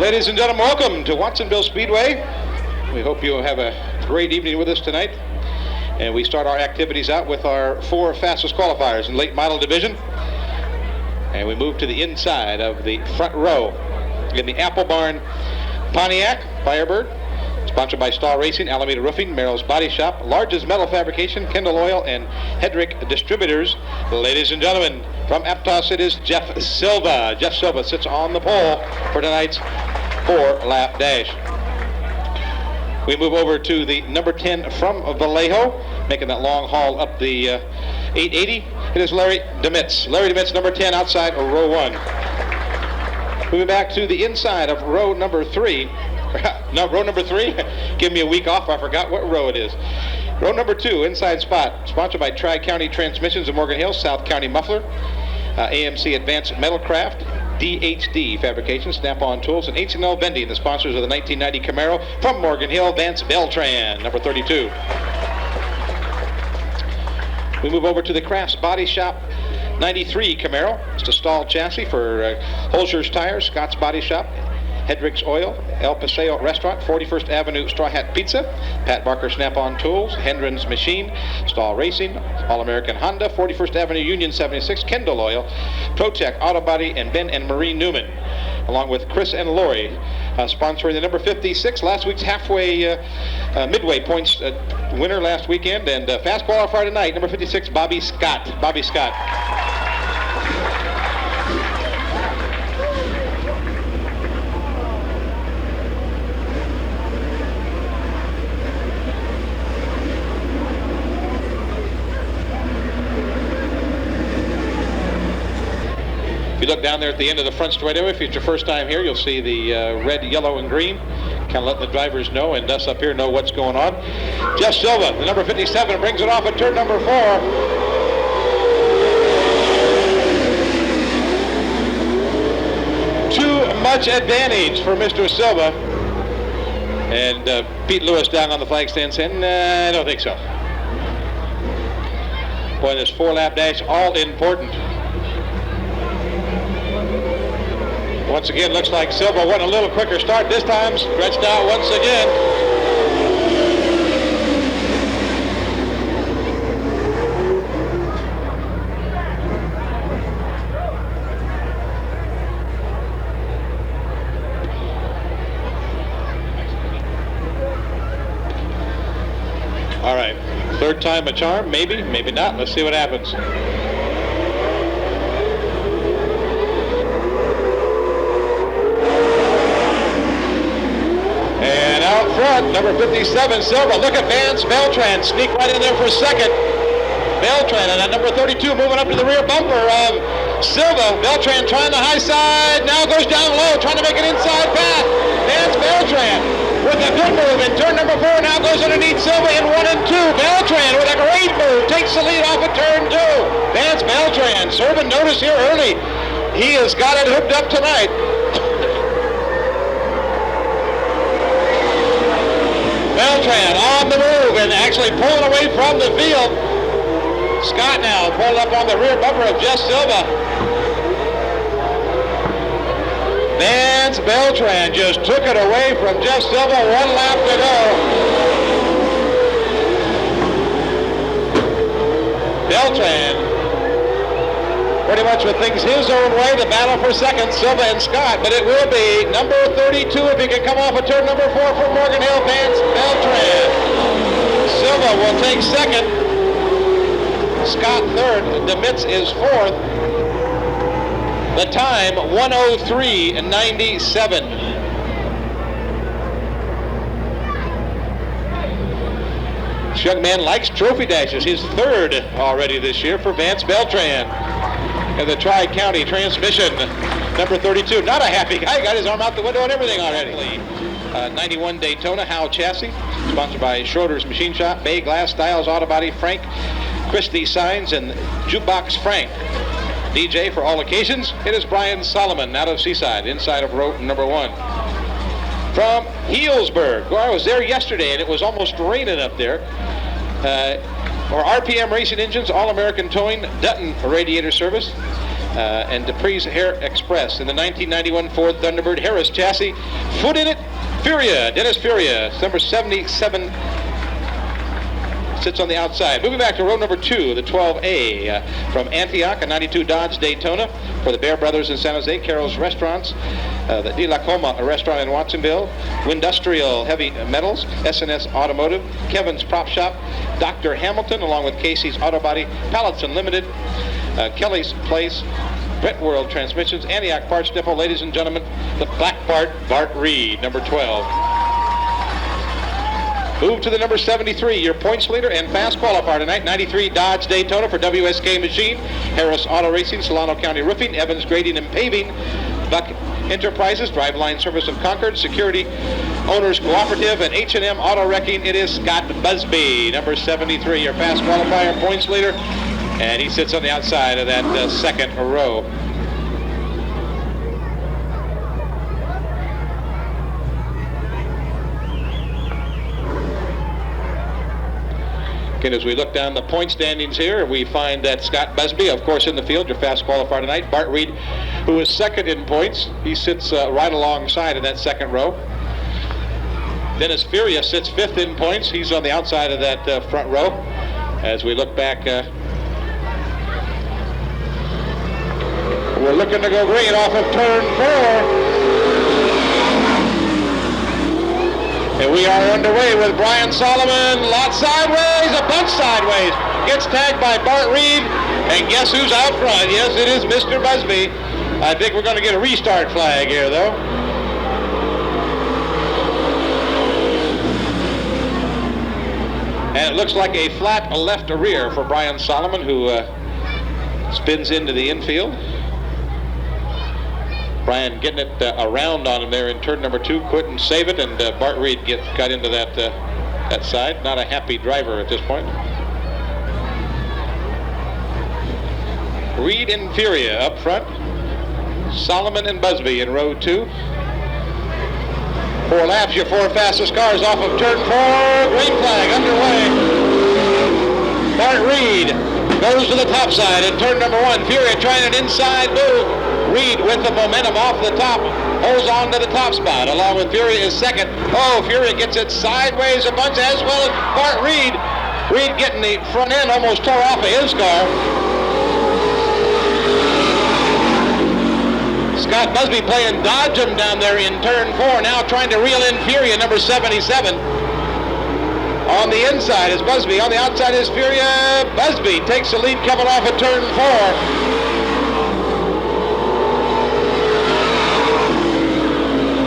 Ladies and gentlemen, welcome to Watsonville Speedway. We hope you'll have a great evening with us tonight. And we start our activities out with our 4 fastest qualifiers in late model division. And we move to the inside of the front row in the Apple Barn Pontiac Firebird, sponsored by Stahl Racing, Alameda Roofing, Merrill's Body Shop, Large's Metal Fabrication, Kendall Oil, and Hedrick Distributors. Ladies and gentlemen, from Aptos it is Jeff Silva. Jeff Silva sits on the pole for tonight's 4-lap dash. We move over to the number 10 from Vallejo, making that long haul up the 880. It is Larry Demitz. Larry Demitz, number 10, outside of row 1. Moving back to the inside of row number 3. No, row number 3. Give me a week off. I forgot what row it is. Row number 2, inside spot, sponsored by Tri-County Transmissions of Morgan Hill, South County Muffler, AMC Advanced Metalcraft, DHD Fabrication, Snap-on Tools, and H&L Vending, the sponsors of the 1990 Camaro from Morgan Hill, Vance Beltran, number 32. We move over to the Crafts Body Shop 93 Camaro. It's a Stahl chassis for Holscher's Tires, Scott's Body Shop, Hedrick's Oil, El Paseo Restaurant, 41st Avenue Straw Hat Pizza, Pat Barker Snap-on Tools, Hendren's Machine, Stahl Racing, All-American Honda, 41st Avenue Union 76, Kendall Oil, Protec Auto Body, and Ben and Marie Newman, along with Chris and Lori, sponsoring the number 56, last week's halfway midway points winner last weekend, and fast qualifier tonight, number 56, Bobby Scott. Bobby Scott. If you look down there at the end of the front straightaway, if it's your first time here, you'll see the red, yellow, and green, kind of letting the drivers know and us up here know what's going on. Jeff Silva, the number 57, brings it off at turn number 4. Too much advantage for Mr. Silva. And Pete Lewis down on the flag stand saying, I don't think so. Boy, this 4-lap dash, all important. Once again, looks like Silva went a little quicker start this time, stretched out once again. All right, third time a charm, maybe, maybe not. Let's see what happens. And out front, number 57, Silva. Look at Vance Beltran sneak right in there for a second. Beltran, and at number 32, moving up to the rear bumper of Silva. Beltran trying the high side, now goes down low, trying to make an inside path. Vance Beltran with a good move in turn number 4, now goes underneath Silva in 1 and 2. Beltran with a great move, takes the lead off of turn 2. Vance Beltran serving notice here early. He has got it hooked up tonight. Beltran on the move and actually pulling away from the field. Scott now pulled up on the rear bumper of Jeff Silva. Vance Beltran just took it away from Jeff Silva. 1 lap to go. Beltran pretty much with things his own way, the battle for second, Silva and Scott, but it will be number 32 if he can come off of turn number 4 from Morgan Hill, Vance Beltran. Silva will take second, Scott third, Demitz is fourth. The time, 1:03:97. This young man likes trophy dashes. His third already this year for Vance Beltran. And the Tri-County Transmission, number 32. Not a happy guy. Got his arm out the window and everything already. 91 Daytona Howe chassis, sponsored by Schroeder's Machine Shop, Bay Glass, Styles Auto Body, Frank Christie Signs, and Jukebox Frank. DJ for all occasions, it is Brian Solomon out of Seaside, inside of row number 1. From Healdsburg, well, I was there yesterday and it was almost raining up there. Or RPM Racing Engines, All-American Towing, Dutton Radiator Service, and Dupree's Hair Express in the 1991 Ford Thunderbird Harris chassis, Foot in it, Furia, Dennis Furia, number 77, sits on the outside. Moving back to row number 2, the 12A from Antioch, a 92 Dodge Daytona for the Bear Brothers in San Jose, Carol's Restaurants, the De La Coma restaurant in Watsonville, Windustrial Heavy Metals, S&S Automotive, Kevin's Prop Shop, Dr. Hamilton, along with Casey's Auto Body, Pallets Unlimited, Kelly's Place, Brett World Transmissions, Antioch Parts Depot. Ladies and gentlemen, the black Bart Reed, number 12. Move to the number 73, your points leader and fast qualifier tonight, 93 Dodge Daytona for WSK Machine, Harris Auto Racing, Solano County Roofing, Evans Grading and Paving, Buck Enterprises, Driveline Service of Concord, Security Owners Cooperative, and H&M Auto Wrecking. It is Scott Busby, number 73, your fast qualifier, points leader, and he sits on the outside of that second row. Again, as we look down the point standings here, we find that Scott Busby, of course, in the field, your fast qualifier tonight. Bart Reed, who is second in points, he sits right alongside in that second row. Dennis Furia sits fifth in points. He's on the outside of that front row. As we look back, we're looking to go green off of turn 4. And we are underway with Brian Solomon. Lot sideways, a bunch sideways. Gets tagged by Bart Reed. And guess who's out front? Yes, it is Mr. Busby. I think we're going to get a restart flag here, though. And it looks like a flat left rear for Brian Solomon, who spins into the infield. Brian getting it around on him there in turn number 2, couldn't save it, and Bart Reed got into that side. Not a happy driver at this point. Reed and Furia up front. Solomon and Busby in row 2. 4 laps, your 4 fastest cars off of turn 4. Green flag underway. Bart Reed goes to the top side in turn number 1. Furia trying an inside move. Reed with the momentum off the top, holds on to the top spot, along with Furia is second. Oh, Furia gets it sideways a bunch, as well as Bart Reed. Reed getting the front end almost tore off of his car. Scott Busby playing dodge him down there in turn 4, now trying to reel in Furia, number 77. On the inside is Busby, on the outside is Furia. Busby takes the lead coming off of turn 4.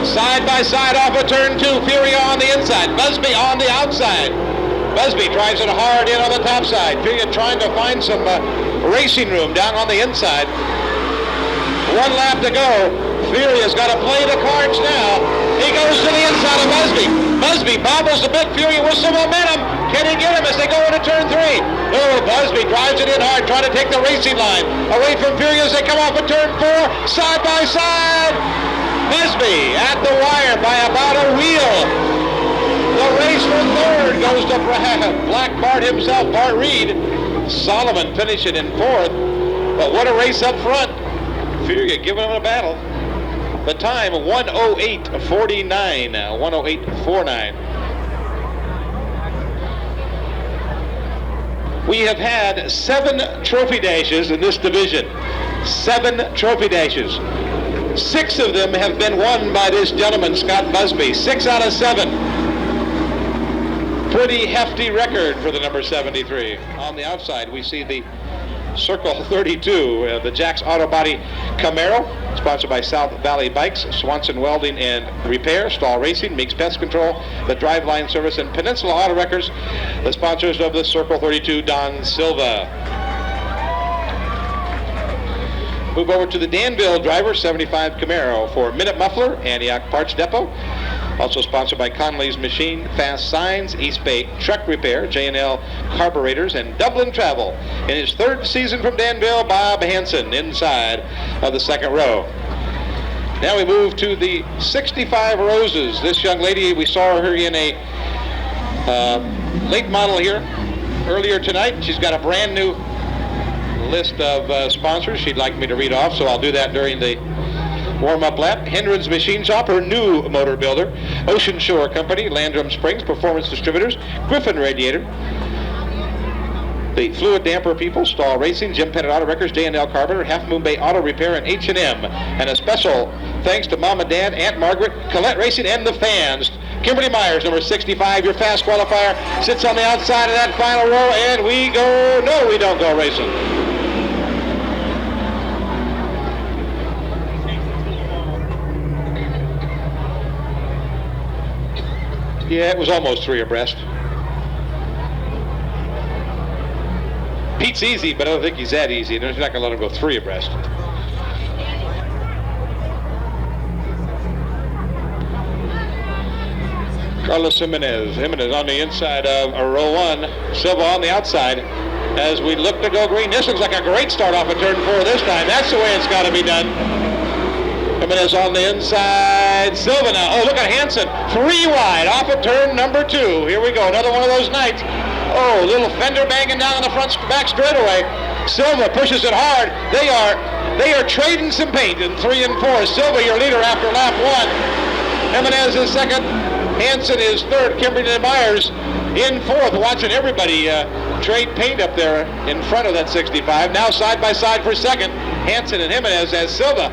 Side by side off of turn 2, Furia on the inside, Busby on the outside. Busby drives it hard in on the top side. Furia trying to find some racing room down on the inside. 1 lap to go. Furia's got to play the cards now. He goes to the inside of Busby. Busby bobbles a bit, Furia with some momentum. Can he get him as they go into turn 3? Oh, Busby drives it in hard, trying to take the racing line away from Furia as they come off of turn 4, side by side. Busby at the wire by about a wheel. The race for third goes to Black Bart himself, Bart Reed. Solomon finishing in 4th. But what a race up front. Furia giving him a battle. The time, 1:08:49. 1:08:49. We have had 7 trophy dashes in this division. 7 trophy dashes. 6 of them have been won by this gentleman, Scott Busby. 6 out of 7. Pretty hefty record for the number 73. On the outside, we see the Circle 32, the Jack's Auto Body Camaro, sponsored by South Valley Bikes, Swanson Welding and Repair, Stahl Racing, Meeks Pest Control, the Driveline Service, and Peninsula Auto Wreckers, the sponsors of the Circle 32, Don Silva. Move over to the Danville driver, 75 Camaro for Minute Muffler, Antioch Parts Depot. Also sponsored by Conley's Machine, Fast Signs, East Bay Truck Repair, J&L Carburetors, and Dublin Travel. In his 3rd season from Danville, Bob Hansen inside of the 2nd row. Now we move to the 65 Roses. This young lady, we saw her in a late model here earlier tonight. She's got a brand new list of sponsors she'd like me to read off, so I'll do that during the Warm-up lap, Hendren's Machine Shop, her new motor builder. Ocean Shore Company, Landrum Springs, Performance Distributors, Griffin Radiator. The Fluid Damper people, Stahl Racing, Jim Pettit Auto Records, J&L Carpenter, Half Moon Bay Auto Repair, and H&M. And a special thanks to Mom and Dad, Aunt Margaret, Colette Racing, and the fans. Kimberly Myers, number 65, your fast qualifier, sits on the outside of that final row, and we go, no, we don't go racing. Yeah, it was almost 3 abreast. Pete's easy, but I don't think he's that easy. They're not going to let him go 3 abreast. Carlos Jimenez on the inside of row 1. Silva on the outside as we look to go green. This looks like a great start off of turn 4 this time. That's the way it's got to be done. Jimenez on the inside. Silva now. Oh, look at Hansen. 3 wide off of turn number 2. Here we go. Another one of those nights. Oh, little fender banging down on the front back straightaway. Silva pushes it hard. They are trading some paint in 3 and 4. Silva, your leader after lap 1. Jimenez is second. Hansen is third. Kimberly Myers in fourth. Watching everybody trade paint up there in front of that 65. Now side by side for second. Hansen and Jimenez as Silva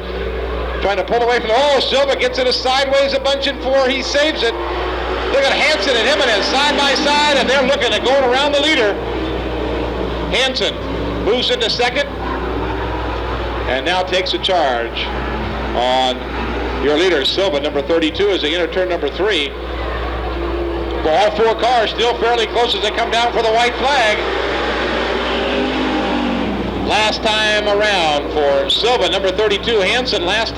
trying to pull away from the... Oh, Silva gets it a sideways a bunch in 4. He saves it. Look at Hansen and Jimenez side by side, and they're looking at going around the leader. Hansen moves into second and now takes a charge on your leader, Silva, number 32, as they enter turn number 3. Well, all 4 cars still fairly close as they come down for the white flag. Last time around for Silva, number 32. Hansen, last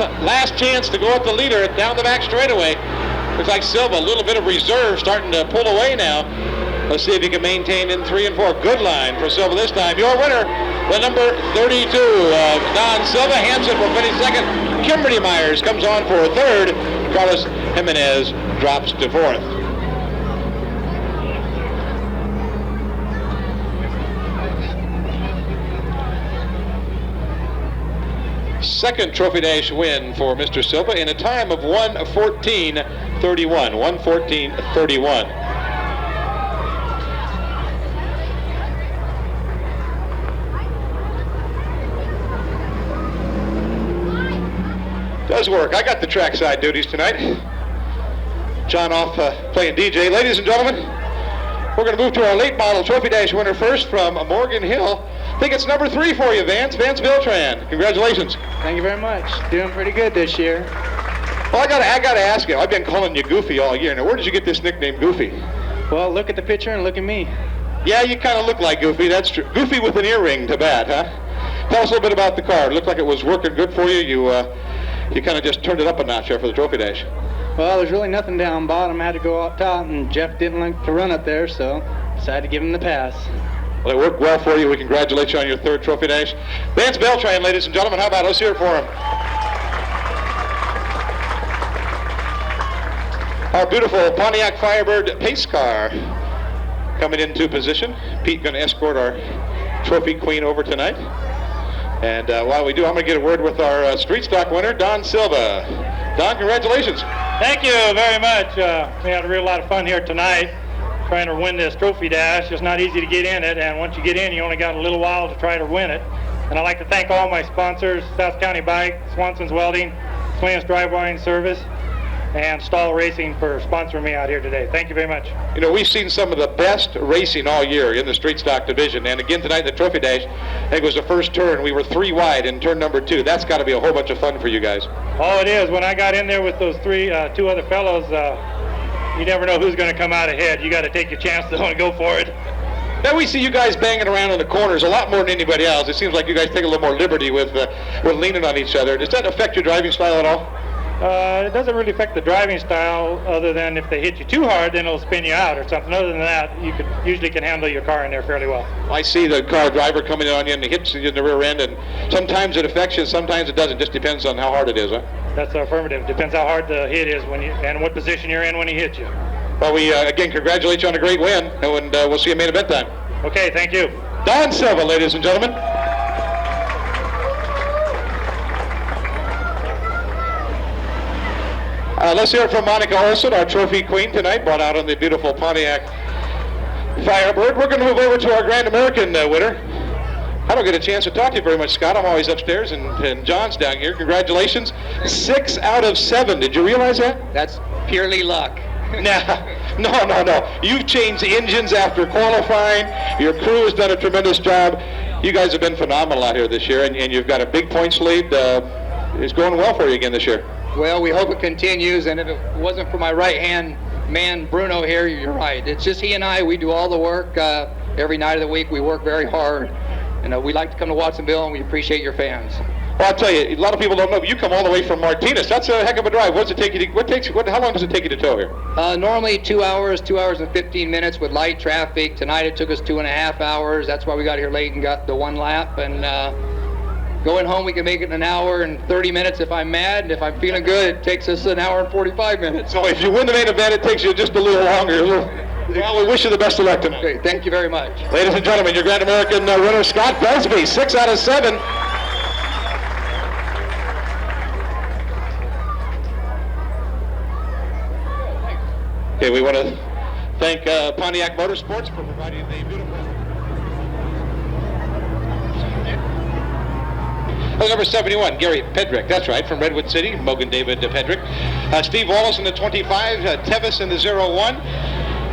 chance to go at the leader down the back straightaway. Looks like Silva, a little bit of reserve, starting to pull away now. Let's see if he can maintain in 3 and 4. Good line for Silva this time. Your winner, the number 32 of Don Silva. Hansen will finish second. Kimberly Myers comes on for third. Carlos Jimenez drops to fourth. Second Trophy Dash win for Mr. Silva in a time of 1:14:31. 1:14:31. Does work. I got the trackside duties tonight. John off playing DJ. Ladies and gentlemen, we're going to move to our late model Trophy Dash winner first from Morgan Hill. I think it's number 3 for you, Vance Beltran. Congratulations. Thank you very much. Doing pretty good this year. Well, I got to ask you. I've been calling you Goofy all year. Now, where did you get this nickname, Goofy? Well, look at the picture and look at me. Yeah, you kind of look like Goofy. That's true. Goofy with an earring to bat, huh? Tell us a little bit about the car. It looked like it was working good for you. You kind of just turned it up a notch there for the Trophy Dash. Well, there's really nothing down bottom. I had to go up top, and Jeff didn't like to run up there, so decided to give him the pass. Well, it worked well for you. We congratulate you on your third Trophy Dash. Vance Beltran, ladies and gentlemen, how about us here for him? Our beautiful Pontiac Firebird pace car coming into position. Pete going to escort our Trophy Queen over tonight. And while we do, I'm going to get a word with our street stock winner, Don Silva. Don, congratulations. Thank you very much. We had a real lot of fun here tonight trying to win this Trophy Dash. It's not easy to get in it, and once you get in, you only got a little while to try to win it. And I'd like to thank all my sponsors, South County Bike, Swanson's Welding, Sway's Drive Wine Service, and Stahl Racing for sponsoring me out here today. Thank you very much. You know, we've seen some of the best racing all year in the street stock division, and again tonight in the Trophy Dash, I think it was the first turn. We were 3 wide in turn number 2. That's got to be a whole bunch of fun for you guys. Oh, it is. When I got in there with those 2 other fellows, you never know who's going to come out ahead. You got to take your chance though and go for it. Now we see you guys banging around in the corners a lot more than anybody else. It seems like you guys take a little more liberty with leaning on each other. Does that affect your driving style at all? It doesn't really affect the driving style, other than if they hit you too hard, then it'll spin you out or something. Other than that, you usually can handle your car in there fairly well. I see the car driver coming in on you and he hits you in the rear end, and sometimes it affects you, sometimes it doesn't. Just depends on how hard it is, huh? That's affirmative. Depends how hard the hit is and what position you're in when he hits you. Well, we again congratulate you on a great win, and we'll see you main event time. Okay, thank you. Don Silva, ladies and gentlemen. Let's hear it from Monica Olson, our trophy queen tonight, brought out on the beautiful Pontiac Firebird. We're going to move over to our Grand American winner. I don't get a chance to talk to you very much, Scott. I'm always upstairs, and John's down here. Congratulations. 6 out of 7. Did you realize that? That's purely luck. No. You've changed engines after qualifying. Your crew has done a tremendous job. You guys have been phenomenal out here this year, and you've got a big points lead. It's going well for you again this year. Well, we hope it continues, and if it wasn't for my right-hand man, Bruno, here, you're right. It's just he and I. We do all the work every night of the week. We work very hard, and we like to come to Watsonville, and we appreciate your fans. Well, I'll tell you, a lot of people don't know, but you come all the way from Martinez. That's a heck of a drive. How long does it take you to tow here? Normally 2 hours, 2 hours and 15 minutes with light traffic. Tonight it took us 2.5 hours. That's why we got here late and got the 1 lap. And going home, we can make it in 1 hour and 30 minutes if I'm mad. And if I'm feeling good, it takes us 1 hour and 45 minutes. So if you win the main event, it takes you just a little longer. Well, we wish you the best of luck tonight. Great. Thank you very much. Ladies and gentlemen, your Grand American winner, Scott Busby, 6 out of 7. Okay, we want to thank Pontiac Motorsports for providing the beautiful... Number 71, Gary Pedrick, that's right, from Redwood City, Mogan David Pedrick. Steve Wallace in the 25, Tevis in the 01.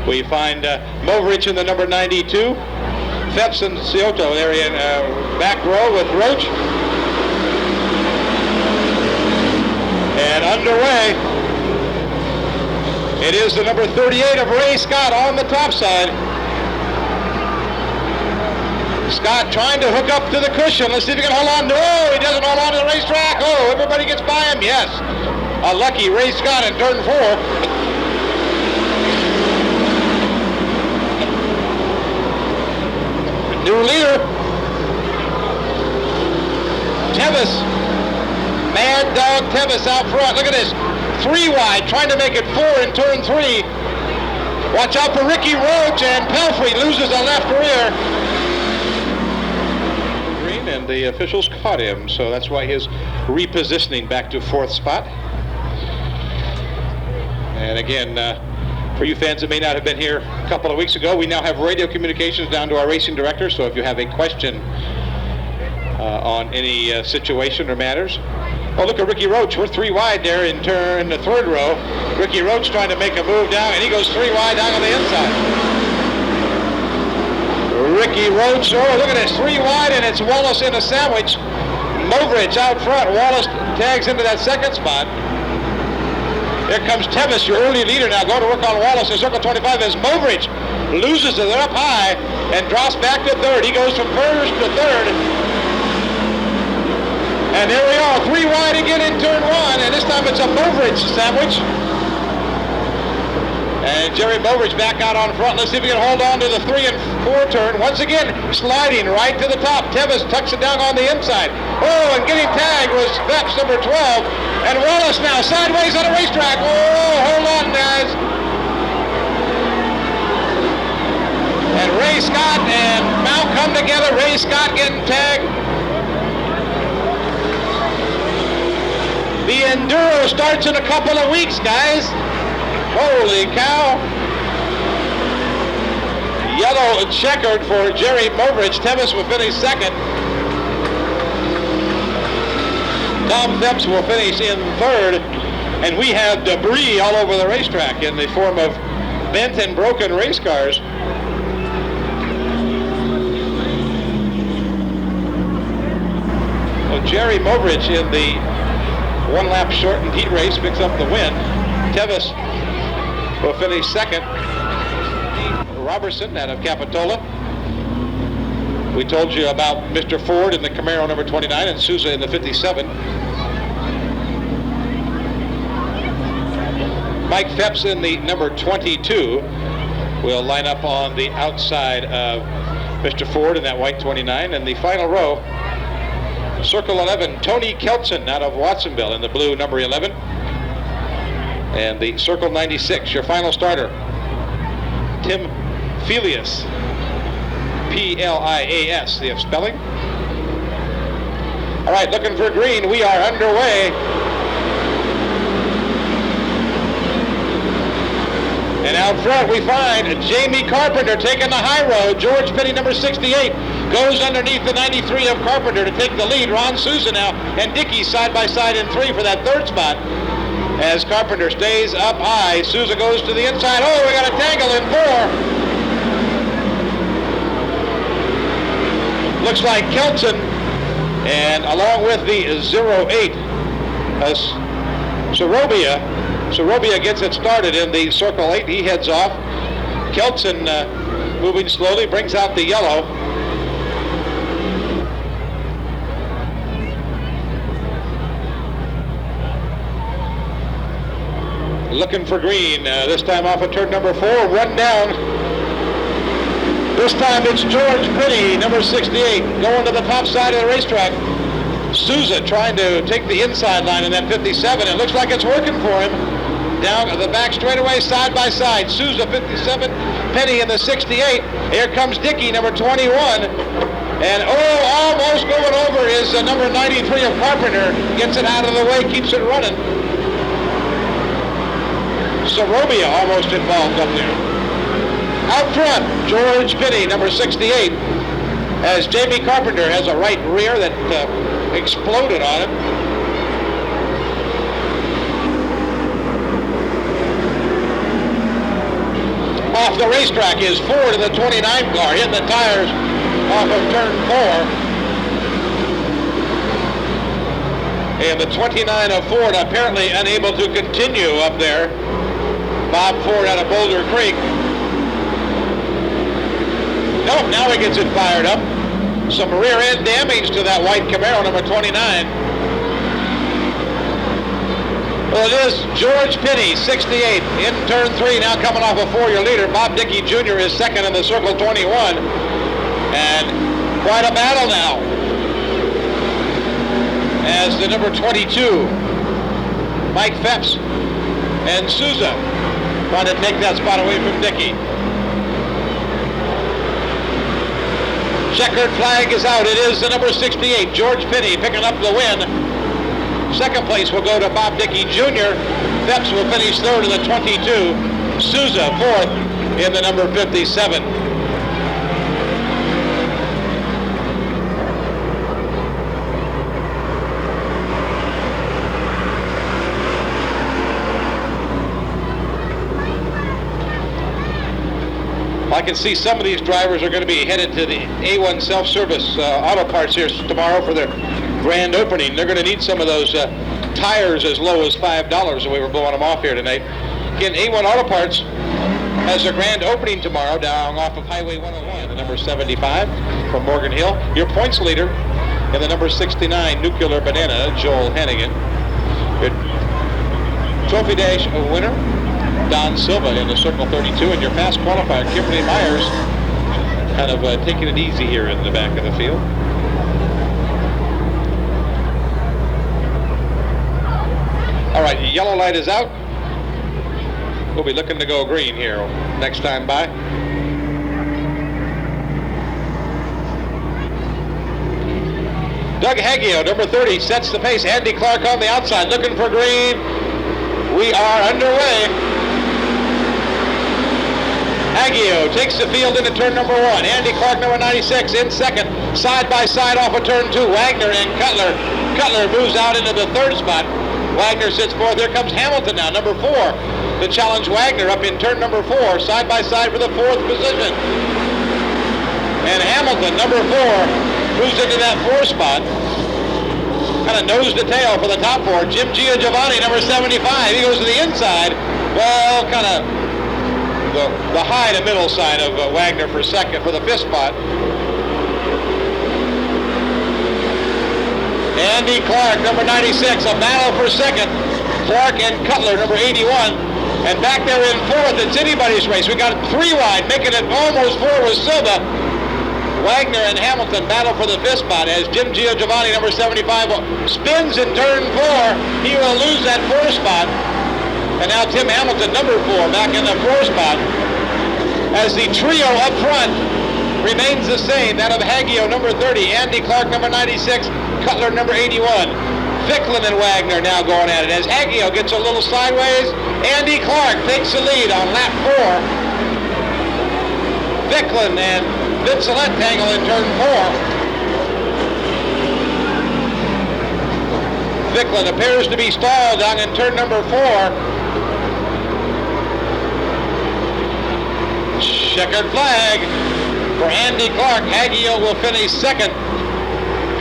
We find Moverich in the number 92. Phelps and Scioto there in back row with Roach. And underway, it is the number 38 of Ray Scott on the top side. Scott trying to hook up to the cushion. Let's see if he can hold on. No, he doesn't hold on to the racetrack. Oh, everybody gets by him. Yes. A lucky Ray Scott in turn 4. New leader. Tevis. Mad Dog Tevis out front. Look at this. 3 wide, trying to make it 4 in turn 3. Watch out for Ricky Roach, and Pelfrey loses a left rear. Green, and the officials caught him, so that's why his repositioning back to 4th spot. And again, for you fans that may not have been here a couple of weeks ago, we now have radio communications down to our racing director, so if you have a question on any situation or matters. Oh, look at Ricky Roach. We're 3 wide there in the 3rd row. Ricky Roach trying to make a move down, and he goes 3 wide down on the inside. Ricky Roach, oh, look at this, 3 wide, and it's Wallace in a sandwich. Moverich out front. Wallace tags into that 2nd spot. Here comes Tevis, your early leader now, going to work on Wallace in circle 25 as Moverich loses it up high and drops back to 3rd. He goes from 1st to 3rd. And there we are, 3 wide again in turn 1, and this time it's a Moverich sandwich. And Jerry Moverich back out on front. Let's see if he can hold on to the 3 and 4 turn. Once again, sliding right to the top. Tevis tucks it down on the inside. Oh, and getting tagged was Phelps, number 12. And Wallace now sideways on the racetrack. Oh, hold on, guys. And Ray Scott and Mount come together. Ray Scott getting tagged. The Enduro starts in a couple of weeks, guys. Holy cow. Yellow checkered for Jerry Moverich. Tevis will finish 2nd. Tom Phelps will finish in 3rd. And we have debris all over the racetrack in the form of bent and broken race cars. Well, Jerry Moverich in the 1 lap shortened heat race picks up the win. Tevis will finish 2nd. Robertson out of Capitola. We told you about Mr. Ford in the Camaro number 29 and Souza in the 57. Mike Phelps in the number 22 will line up on the outside of Mr. Ford in that white 29. And the final row, Circle 11, Tony Keltson out of Watsonville in the blue number 11. And the Circle 96, your final starter, Tim Filias, P-L-I-A-S, the spelling. All right, looking for green. We are underway. Out front, we find Jamie Carpenter taking the high road. George Penny, number 68, goes underneath the 93 of Carpenter to take the lead. Ron Souza now and Dickey side by side in 3 for that 3rd spot. As Carpenter stays up high, Souza goes to the inside. Oh, we got a tangle in 4. Looks like Kelton, and along with the 08, Sorobia gets it started in the circle 8. He heads off. Kelton moving slowly, brings out the yellow. Looking for green, this time off of turn number 4, run down. This time it's George Penny, number 68, going to the top side of the racetrack. Souza trying to take the inside line in that 57. It looks like it's working for him. Down the back straightaway, side by side. Souza, 57, Penny in the 68. Here comes Dickey, number 21. And almost going over is number 93 of Carpenter. Gets it out of the way, keeps it running. Sorobia almost involved up there. Out front, George Penny, number 68, as Jamie Carpenter has a right rear that exploded on him. Off the racetrack is Ford in the 29 car, hitting the tires off of turn 4. And the 29 of Ford apparently unable to continue up there. Bob Ford out of Boulder Creek. Nope, now he gets it fired up. Some rear end damage to that white Camaro, number 29. Well, it is George Penny, 68, in turn 3, now coming off a 4-year leader. Bob Dickey Jr. is second in the circle 21. And quite a battle now, as the number 22, Mike Phepps and Souza trying to take that spot away from Dickey. Checkered flag is out. It is the number 68, George Penny, picking up the win. Second place will go to Bob Dickey Jr. Phepps will finish 3rd in the 22. Souza 4th in the number 57. I can see some of these drivers are going to be headed to the A1 self-service auto parts here tomorrow for their grand opening. They're going to need some of those tires as low as $5, the way we're blowing them off here tonight. Again, A1 Auto Parts has their grand opening tomorrow down off of Highway 101, the number 75 from Morgan Hill. Your points leader in the number 69 Nuclear Banana, Joel Hannigan. Your Trophy Dash winner, Don Silva in the circle 32, and your past qualifier, Kimberly Myers, kind of taking it easy here in the back of the field. All right, yellow light is out. We'll be looking to go green here next time by. Doug Haggio, number 30, sets the pace. Andy Clark on the outside, looking for green. We are underway. Haggio takes the field into turn number 1. Andy Clark, number 96, in second. Side by side off of turn 2. Wagner and Cutler. Cutler moves out into the 3rd spot. Wagner sits 4th. Here comes Hamilton now, number 4, to challenge Wagner up in turn number 4. Side by side for the 4th position. And Hamilton, number 4, moves into that 4th spot. Kind of nose to tail for the top 4. Jim Giovanni, number 75. He goes to the inside. Well, kind of the high to middle side of Wagner for second for the 5th spot. Andy Clark, number 96, a battle for second. Clark and Cutler, number 81. And back there in 4th, it's anybody's race. We got 3 wide, making it almost 4 with Silva. Wagner and Hamilton battle for the 5th spot as Jim Giovanni, number 75, spins in turn 4. He will lose that 4th spot. And now Tim Hamilton, number 4, back in the 4th spot. As the trio up front remains the same, that of Haggio, number 30, Andy Clark, number 96, Cutler, number 81. Ficklin and Wagner now going at it as Aguio gets a little sideways. Andy Clark takes the lead on lap 4. Ficklin and Vincelette tangle in turn 4. Ficklin appears to be stalled down in turn number 4. Checkered flag for Andy Clark. Aguio will finish second.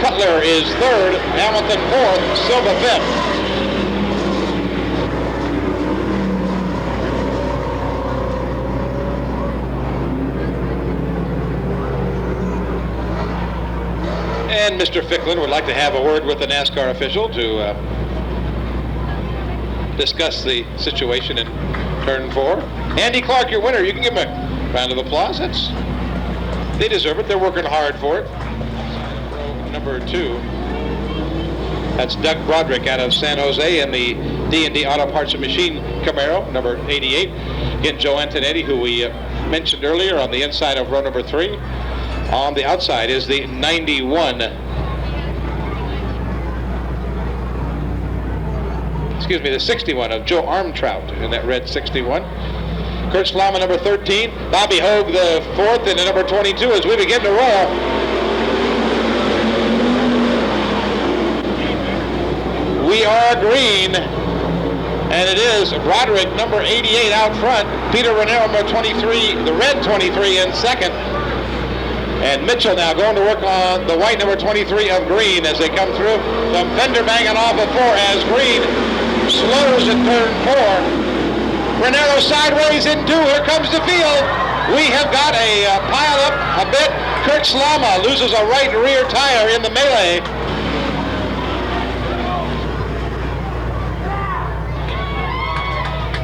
Cutler is third. Hamilton fourth. Silva fifth. And Mr. Ficklin would like to have a word with the NASCAR official to discuss the situation in turn 4. Andy Clark, your winner. You can give him a round of applause. They deserve it. They're working hard for it. Number 2. That's Doug Broderick out of San Jose in the D&D Auto Parts and Machine Camaro, number 88. Again, Joe Antonetti, who we mentioned earlier, on the inside of row number 3. On the outside is the 91. Excuse me, the 61 of Joe Armtrout in that red 61. Kurt Slama, number 13. Bobby Hogue, the 4th, and the number 22 as we begin to roll. We are green, and it is Broderick, number 88, out front. Peter Rennell, number 23, the red 23, in second. And Mitchell now going to work on the white number 23 of Green as they come through. Some fender banging off of 4 as Green slows in turn 4. Rennell sideways in 2. Here comes the field. We have got a pile up a bit. Kurt Slama loses a right rear tire in the melee.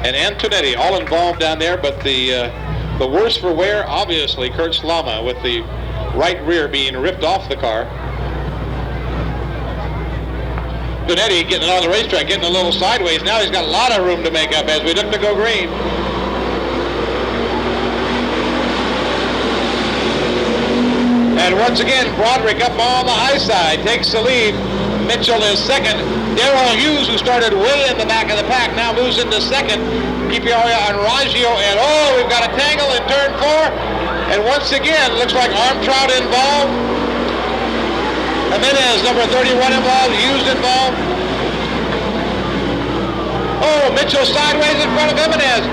And Antonetti all involved down there, but the worse for wear, obviously, Kurt Slama with the right rear being ripped off the car. Antonetti getting it on the racetrack, getting a little sideways. Now he's got a lot of room to make up as we look to go green. And once again, Broderick up on the high side takes the lead. Mitchell is second. Darrell Hughes, who started way in the back of the pack, now moves into second. Keep your eye on Raggio, and we've got a tangle in turn 4. And once again, looks like Armtrout involved. Jimenez, number 31, involved. Hughes involved. Mitchell sideways in front of Jimenez.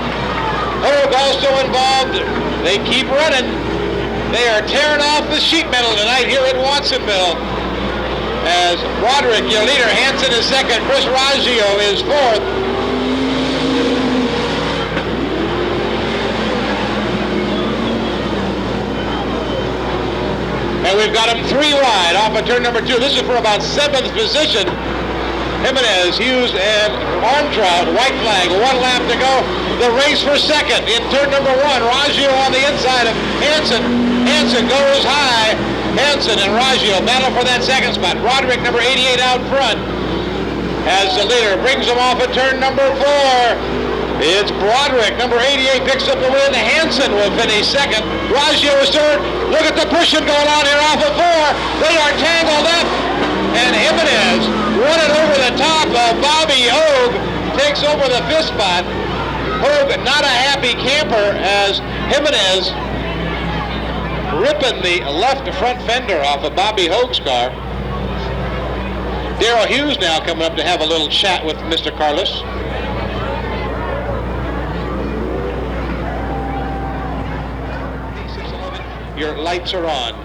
Hogue also involved. They keep running. They are tearing off the sheet metal tonight here at Watsonville. As Broderick, your leader, Hansen is second. Chris Raggio is fourth. And we've got him 3 wide off of turn number 2. This is for about 7th position. Jimenez, Hughes, and Armtrout. White flag, 1 lap to go. The race for second in turn number 1. Raggio on the inside of Hansen. Hansen goes high. Hansen and Raggio battle for that second spot. Broderick, number 88, out front as the leader brings him off at turn number 4. It's Broderick, number 88, picks up the win. Hansen will finish second. Raggio is third. Look at the pushing going on here off of 4. They are tangled up. And Jimenez running over the top of Bobby Hogue takes over the 5th spot. Hogue not a happy camper as Jimenez ripping the left front fender off of Bobby Hogue's car. Darrell Hughes now coming up to have a little chat with Mr. Carlos. Your lights are on.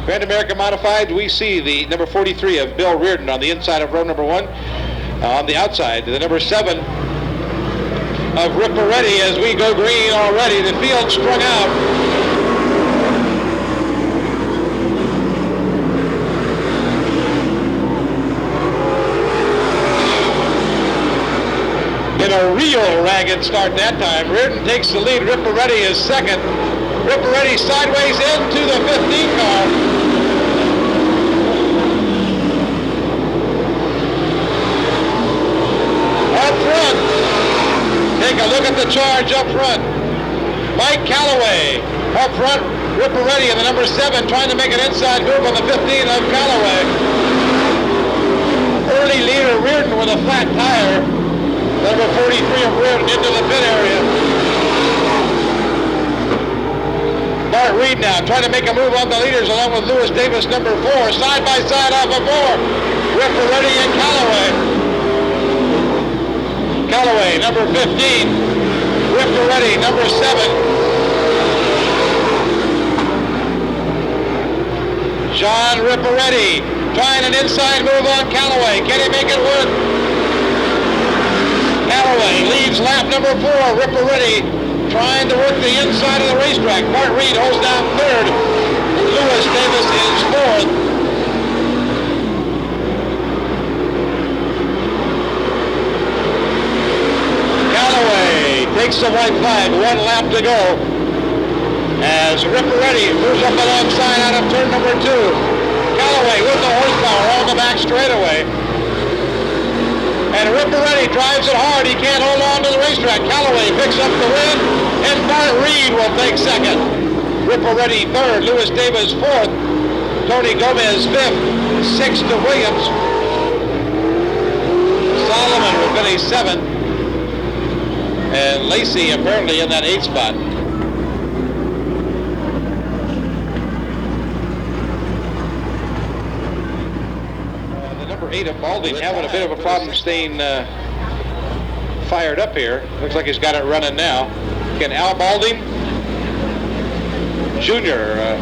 Grand American Modified, we see the number 43 of Bill Reardon on the inside of row number 1. On the outside, the number 7 of Rip Moretti as we go green already. The field strung out. In a real ragged start that time. Reardon takes the lead. Rip Moretti is second. Rip Moretti sideways into the 15 car. Up front. Take a look at the charge up front. Mike Callaway up front. Rip Moretti in the number 7 trying to make an inside move on the 15 of Callaway. early leader, Reardon, with a flat tire. Number 43 of Reardon into the pit area. Bart Reed now trying to make a move on the leaders along with Lewis Davis, number 4. Side by side off of 4. Ripper Ready and Callaway. Callaway, number 15. Ripper Ready, number 7. John Ripperetti trying an inside move on Callaway. Can he make it work? Callaway leads lap number 4. Ripperetti trying to work the inside of the racetrack. Bart Reed holds down 3rd. Lewis Davis is 4th. Callaway takes the white flag. 1 lap to go. As Ripperetti moves up alongside out of turn number 2. Callaway with the horsepower on the back straightaway. And Ripperetti drives it hard. He can't hold on to the racetrack. Callaway picks up the win, and Bart Reed will take 2nd. Ripperetti 3rd. Lewis Davis 4th. Tony Gomez 5th. 6th to Williams. Solomon will finish 7th. And Lacey apparently in that 8th spot. Number 8 of Balding having a bit of a problem staying fired up here. Looks like he's got it running now. Again, Al Balding Jr.,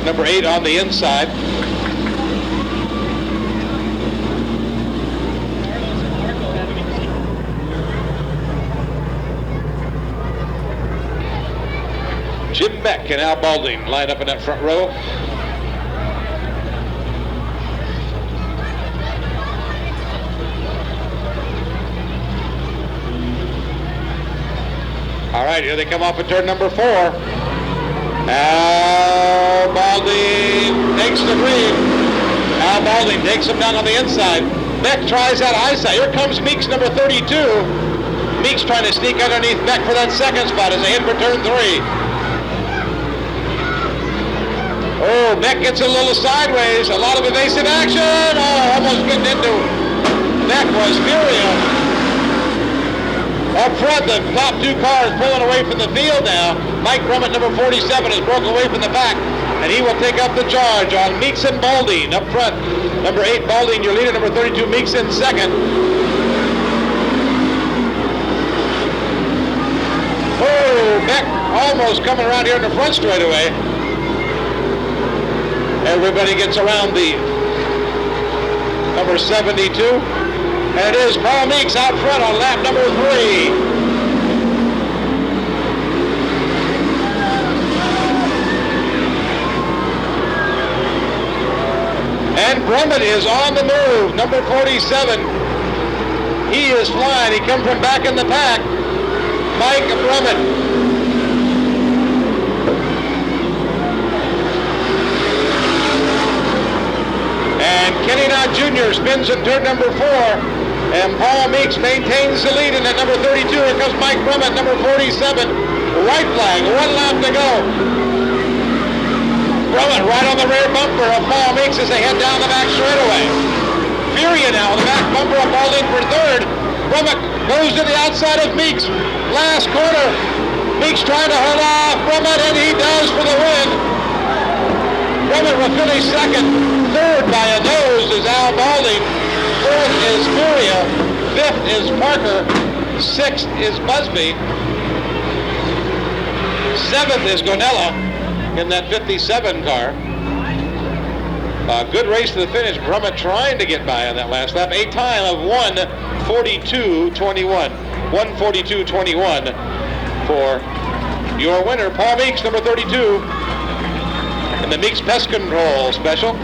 number 8 on the inside. Jim Beck and Al Balding line up in that front row. All right, here they come off at turn number 4. Al Balding takes the green. Al Balding takes him down on the inside. Beck tries that high side. Here comes Meeks, number 32. Meeks trying to sneak underneath Beck for that 2nd spot as they hit for turn 3. Oh, Beck gets a little sideways. A lot of evasive action. Oh, almost getting into Beck was Furia. Up front, the top 2 cars pulling away from the field now. Mike Brummett, number 47, has broken away from the pack, and he will take up the charge on Meeks and Balding. Up front, number 8, Balding, your leader, number 32, Meeks in 2nd. Oh, Beck almost coming around here in the front straightaway. Everybody gets around the number 72. And it is Paul Meeks out front on lap number 3. And Brummett is on the move, number 47. He is flying. He comes from back in the pack. Mike Brummett. And Kenny Knott Jr. spins in turn number 4. And Paul Meeks maintains the lead in at number 32. Here comes Mike Brummett, number 47. White flag, 1 lap to go. Brummett right on the rear bumper of Paul Meeks as they head down the back straightaway. Furia now on the back bumper of Balding for 3rd. Brummett goes to the outside of Meeks. Last corner. Meeks trying to hold off Brummett, and he does for the win. Brummett will finish 2nd. 3rd by a nose is Al Balding. 4th is Furia, 5th is Parker, 6th is Busby, 7th is Gonella in that 57 car. A good race to the finish. Brummett trying to get by on that last lap. A time of 1:42.21. 1:42.21 for your winner, Paul Meeks, number 32, in the Meeks Pest Control Special.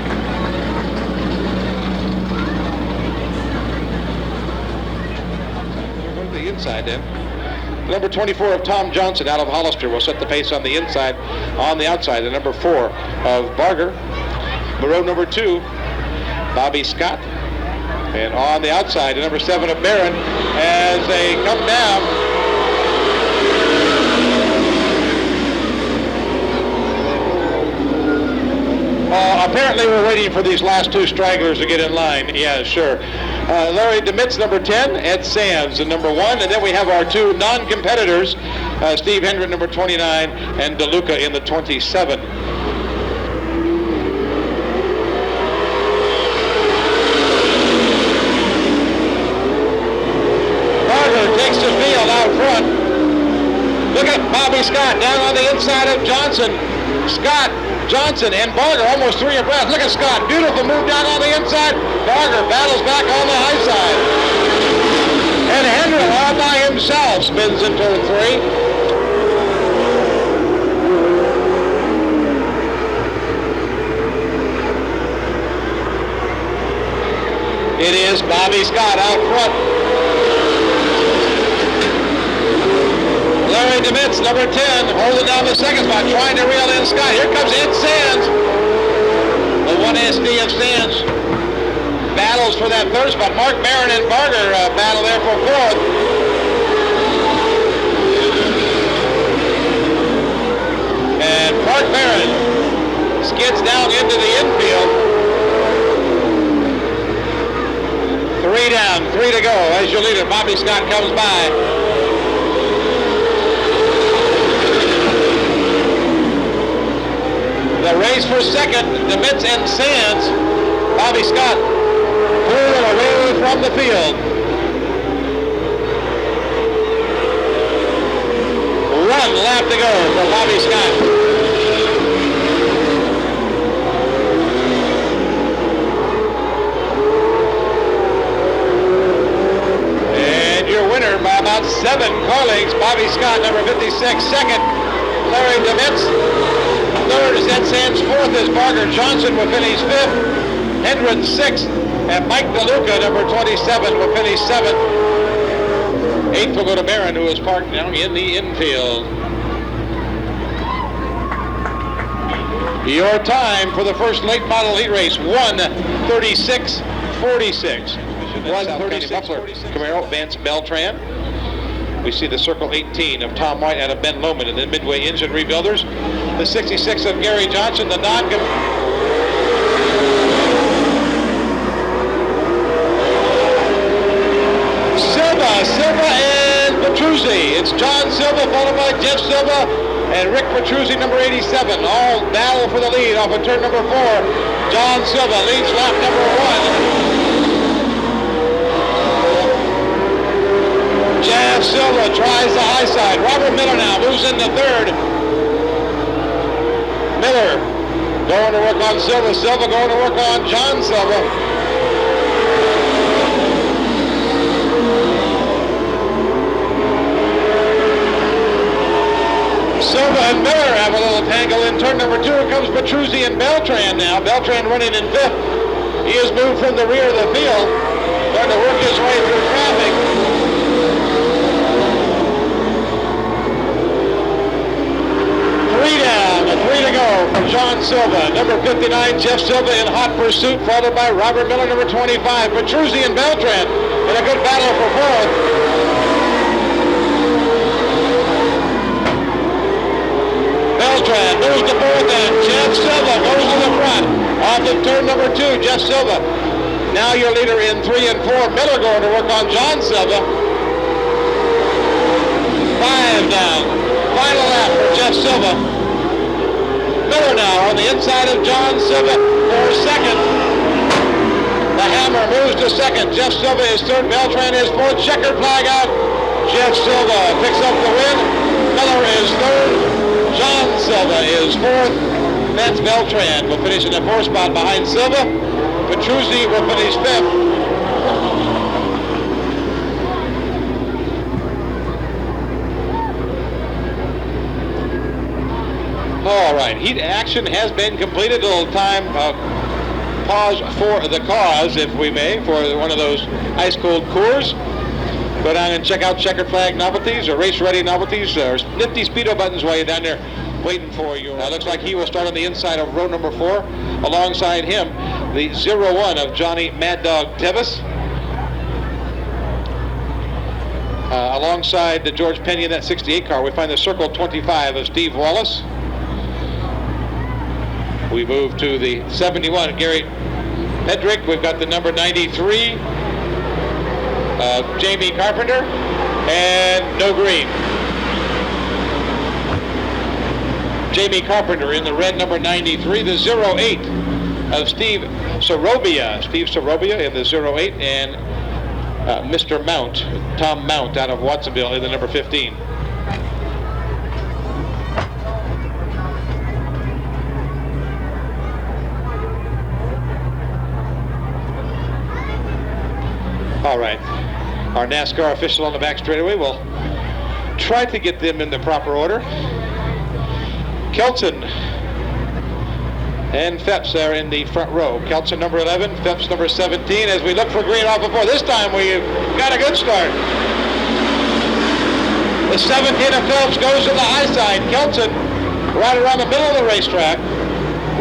Inside then. Number 24 of Tom Johnson out of Hollister will set the pace on the inside. On the outside, the number 4 of Barger. Moreau, number 2, Bobby Scott. And on the outside, the number 7 of Barron as they come down. Apparently we're waiting for these last 2 stragglers to get in line. Yeah, sure. Larry DeMitz, number 10, Ed Sands, number 1, and then we have our two non-competitors, Steve Hendren, number 29, and DeLuca in the 27. Barger takes the field out front. Look at Bobby Scott down on the inside of Johnson. Scott, Johnson, and Barger almost 3 abreast. Look at Scott. Beautiful move down on the inside. Barger battles back on the high side. And Hendren all by himself spins in turn 3. It is Bobby Scott out front. Larry DeMitz, number 10, holding down the second spot, trying to reel in Scott. Here comes Ed Sands. The 1SD of Sands battles for that third spot. Mark Barron and Barger battle there for fourth. And Mark Barron skids down into the infield. 3 down, 3 to go as your leader, Bobby Scott, comes by. The race for second, DeMitz and Sands. Bobby Scott pulling away from the field. 1 lap to go for Bobby Scott. And your winner by about 7 car lengths, Bobby Scott, number 56. Second, Larry DeMitz. Third is Ed Sands. Fourth is Barger. Johnson will finish 5th. Hendren 6th. And Mike DeLuca, number 27, will finish 7th. 8th will go to Barron, who is parked down in the infield. Your time for the first late model heat race, 1:36.46. 1:36.46. Camaro, Vance Beltran. We see the Circle 18 of Tom White out of Ben Lomond, and then Midway Engine Rebuilders. The 66 of Gary Johnson, the Silva and Petruzzi. It's John Silva followed by Jeff Silva and Rick Petruzzi, number 87. All battle for the lead off of turn number 4. John Silva leads lap number 1. Jeff Silva tries the high side. Robert Miller now moves into third. Miller going to work on Silva. Silva going to work on John Silva. Silva and Miller have a little tangle in turn number 2. Here comes Petruzzi and Beltran now. Beltran running in 5th. He has moved from the rear of the field, starting to work his way through traffic. 3 down, and 3 to go from John Silva. Number 59, Jeff Silva in hot pursuit, followed by Robert Miller, number 25. Petruzzi and Beltran in a good battle for 4th. Beltran moves to 4th, and Jeff Silva goes to the front. Off of turn number 2, Jeff Silva. Now your leader in 3 and 4. Miller going to work on John Silva. 5 down. Final lap for Jeff Silva. Miller now on the inside of John Silva for second. The Hammer moves to second. Jeff Silva is third. Beltran is fourth. Checkered flag out. Jeff Silva picks up the win. Miller is third. John Silva is fourth. Vance Beltran will finish in the 4th spot behind Silva. Petruzzi will finish 5th. All right, heat action has been completed. A little time pause for the cause, if we may, for one of those ice-cold Coors. Go down and check out checkered flag novelties or race-ready novelties or nifty speedo buttons while you're down there waiting for you. Now, looks like he will start on the inside of row number 4. Alongside him, the 01 of Johnny Mad Dog Tevis. Alongside the George Pena in that 68 car, we find the Circle 25 of Steve Wallace. We move to the 71, Gary Pedrick. We've got the number 93 Jamie Carpenter, and no green. Jamie Carpenter in the red, number 93, the 08 of Steve Sorobia. Steve Sorobia in the 08, and Mr. Mount, Tom Mount out of Watsonville in the number 15. All right, our NASCAR official on the back straightaway will try to get them in the proper order. Kelton and Phepps are in the front row. Kelton number 11, Phepps number 17. As we look for green off before, this time we got a good start. The 17 of Phepps goes to the high side. Kelton right around the middle of the racetrack.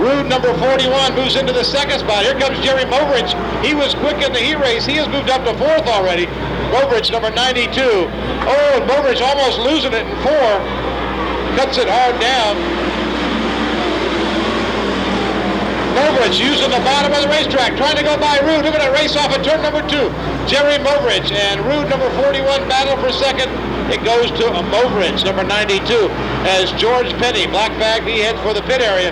Rude number 41 moves into the second spot. Here comes Jerry Movridge. He was quick in the heat race. He has moved up to fourth already. Movridge number 92. Oh, Movridge almost losing it in four. Cuts it hard down. Movridge using the bottom of the racetrack, trying to go by Rude. Look at it race off at turn number 2. Jerry Movridge and Rude number 41 battle for second. It goes to Movridge number 92 as George Penny, black bag, he heads for the pit area.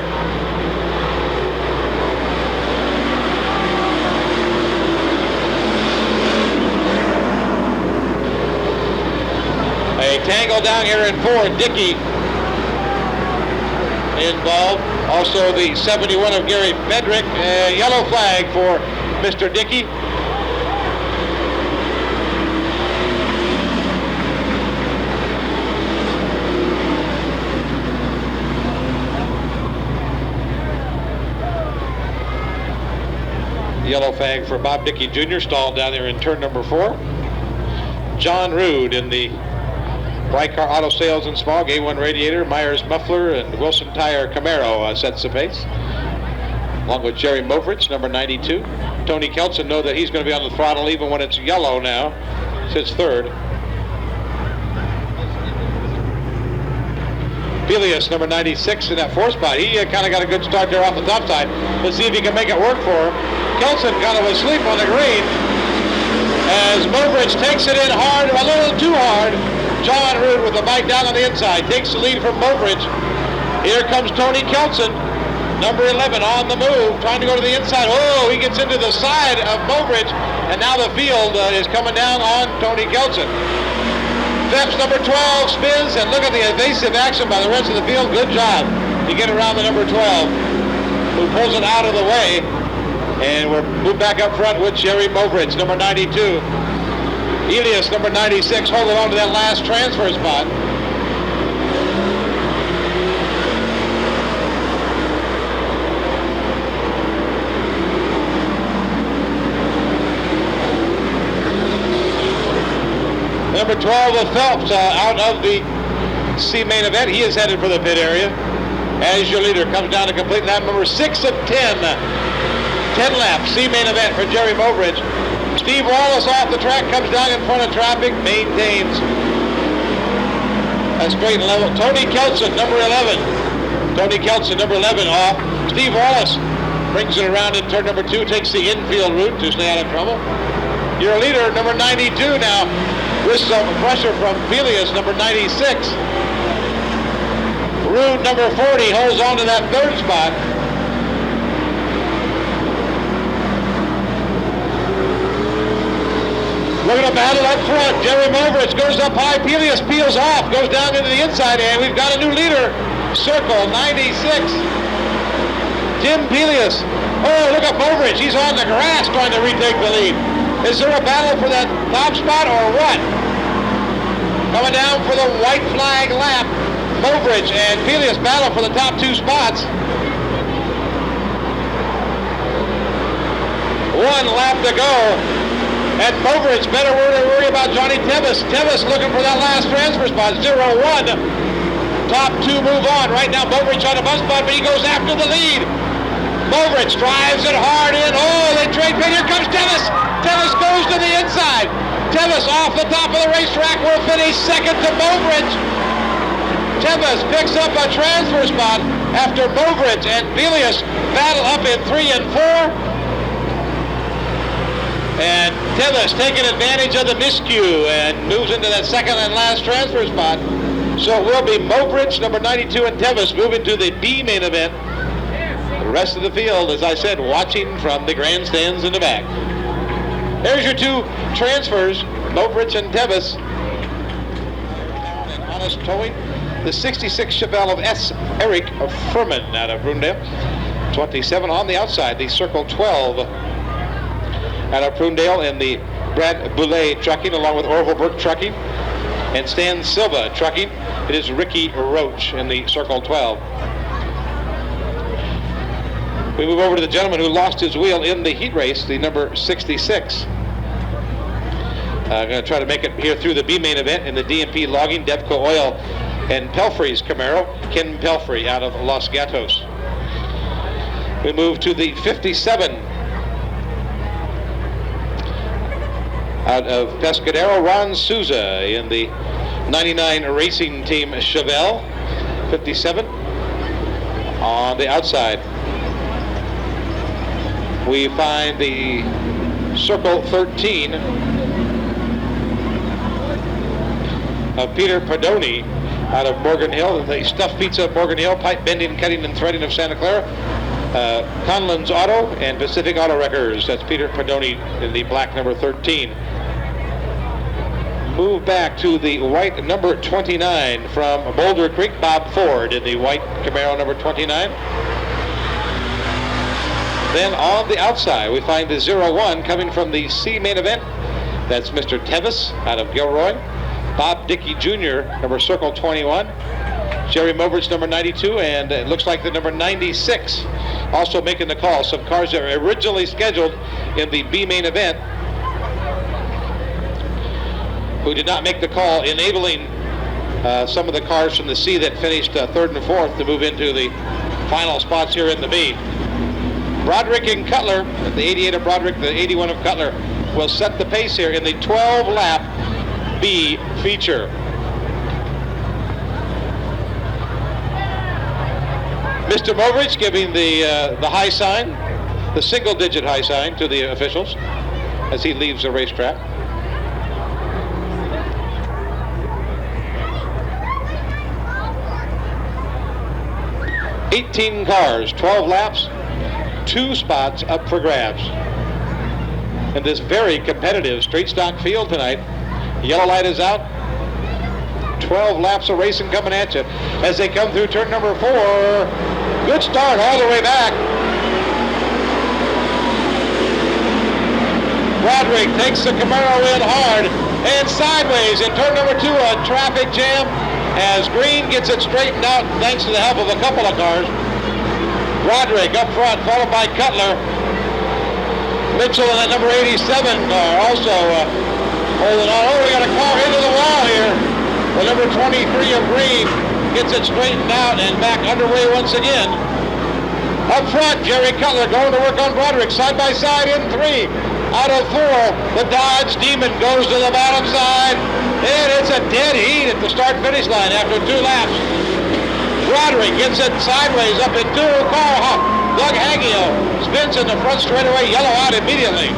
A tangle down here in 4, Dickey involved. Also the 71 of Gary Bedrick, yellow flag for Mr. Dickey. Yellow flag for Bob Dickey Jr. stalled down there in turn number 4. John Rude in the Brycar Auto Sales and Smog, A1 Radiator, Myers Muffler, and Wilson Tire Camaro sets the pace. Along with Jerry Movridge, number 92. Tony Kelson know that he's going to be on the throttle even when it's yellow now. Sits third. Pelias, number 96 in that 4th spot. He kind of got a good start there off the top side. Let's see if he can make it work for him. Kelson kind of asleep on the green as Movridge takes it in hard, a little too hard. John Rude with the bike down on the inside takes the lead from Movridge. Here comes Tony Kelson, number 11 on the move, trying to go to the inside. Oh, he gets into the side of Movridge, and now the field is coming down on Tony Kelson. Phepps, number 12, spins, and look at the evasive action by the rest of the field. Good job to get around the number 12, who pulls it out of the way. And we're moved back up front with Jerry Movridge, number 92. Elias, number 96, holding on to that last transfer spot. Number 12 of Phelps out of the C main event. He is headed for the pit area. As your leader comes down to complete lap number 6 of 10. 10 laps, C main event for Jerry Movridge. Steve Wallace off the track, comes down in front of traffic, maintains a straight and level. Tony Kelson, number 11. Tony Kelson, number 11 off. Steve Wallace brings it around in turn number 2, takes the infield route to stay out of trouble. Your leader, number 92 now, with some pressure from Pelias, number 96. Rude, number 40, holds on to that 3rd spot. Look at the battle up front. Jerry Movridge goes up high. Pelias peels off, goes down into the inside, and we've got a new leader. Circle 96. Jim Pelias. Oh, look at Movridge. He's on the grass trying to retake the lead. Is there a battle for that top spot or what? Coming down for the white flag lap. Movridge and Pelias battle for the top 2 spots. 1 lap to go. And Movridge better worry about Johnny Tevis. Tevis looking for that last transfer spot, 0-1. Top 2 move on. Right now, Movridge on a bus spot, but he goes after the lead. Movridge drives it hard in. Oh, they trade pit. Here comes Tevis. Tevis goes to the inside. Tevis off the top of the racetrack will finish second to Movridge. Tevis picks up a transfer spot after Movridge and Pelias battle up in 3 and 4. And Tevis taking advantage of the miscue and moves into that second and last transfer spot. So it will be Mobridge, number 92, and Tevis moving to the B main event. The rest of the field, as I said, watching from the grandstands in the back. There's your two transfers, Mobridge and Tevis. And Honest Towing, the 66 Chevelle of S. Eric Furman out of Brundale. 27 on the outside, the Circle 12 out of Prunedale, and the Brad Boulay Trucking along with Orville Burke Trucking and Stan Silva Trucking. It is Ricky Roach in the Circle 12. We move over to the gentleman who lost his wheel in the heat race, the number 66. Going to try to make it here through the B main event in the DMP Logging, Devco Oil, and Pelfrey's Camaro, Ken Pelfrey out of Los Gatos. We move to the 57 out of Pescadero, Ron Souza in the 99 Racing Team Chevelle, 57 on the outside. We find the Circle 13 of Peter Padoni out of Morgan Hill, the Stuffed Pizza of Morgan Hill, Pipe Bending, Cutting, and Threading of Santa Clara, Conlon's Auto, and Pacific Auto Wreckers. That's Peter Padoni in the black number 13. Move back to the white number 29 from Boulder Creek, Bob Ford in the white Camaro number 29. Then on the outside, we find the 01 coming from the C main event. That's Mr. Tevis out of Gilroy. Bob Dickey Jr., number Circle 21. Jerry Mobridge, number 92, and it looks like the number 96 also making the call. Some cars that were originally scheduled in the B main event who did not make the call, enabling some of the cars from the C that finished third and fourth to move into the final spots here in the B. Broderick and Cutler, the 88 of Broderick, the 81 of Cutler, will set the pace here in the 12-lap B feature. Mr. Mobridge giving the high sign, the single-digit high sign to the officials as he leaves the racetrack. $18 cars, 12 laps, 2 spots up for grabs. In this very competitive straight stock field tonight, yellow light is out. 12 laps of racing coming at you as they come through turn number 4. Good start all the way back. Broderick takes the Camaro in hard and sideways in turn number 2, a traffic jam as Green gets it straightened out thanks to the help of a couple of cars. Broderick up front, followed by Cutler. Mitchell in that number 87 car also holding on. Oh, we got a car into the wall here. The number 23 of Green gets it straightened out and back underway once again. Up front, Jerry Cutler going to work on Broderick, side by side in 3. Out of 4, the Dodge Demon goes to the bottom side, and it's a dead heat at the start-finish line after 2 laps. Broderick gets it sideways up in 2. Car hop. Doug Haggio spins in the front straightaway, yellow out immediately.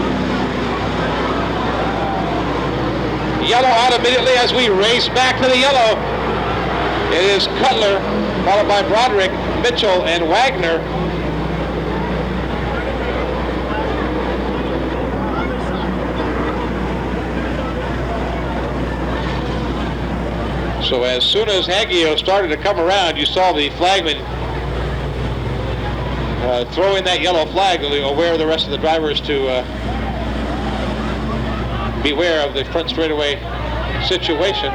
Yellow out immediately as we race back to the yellow. It is Cutler, followed by Broderick, Mitchell, and Wagner. So as soon as Haggio started to come around, you saw the flagman throwing that yellow flag, aware of the rest of the drivers to beware of the front straightaway situation.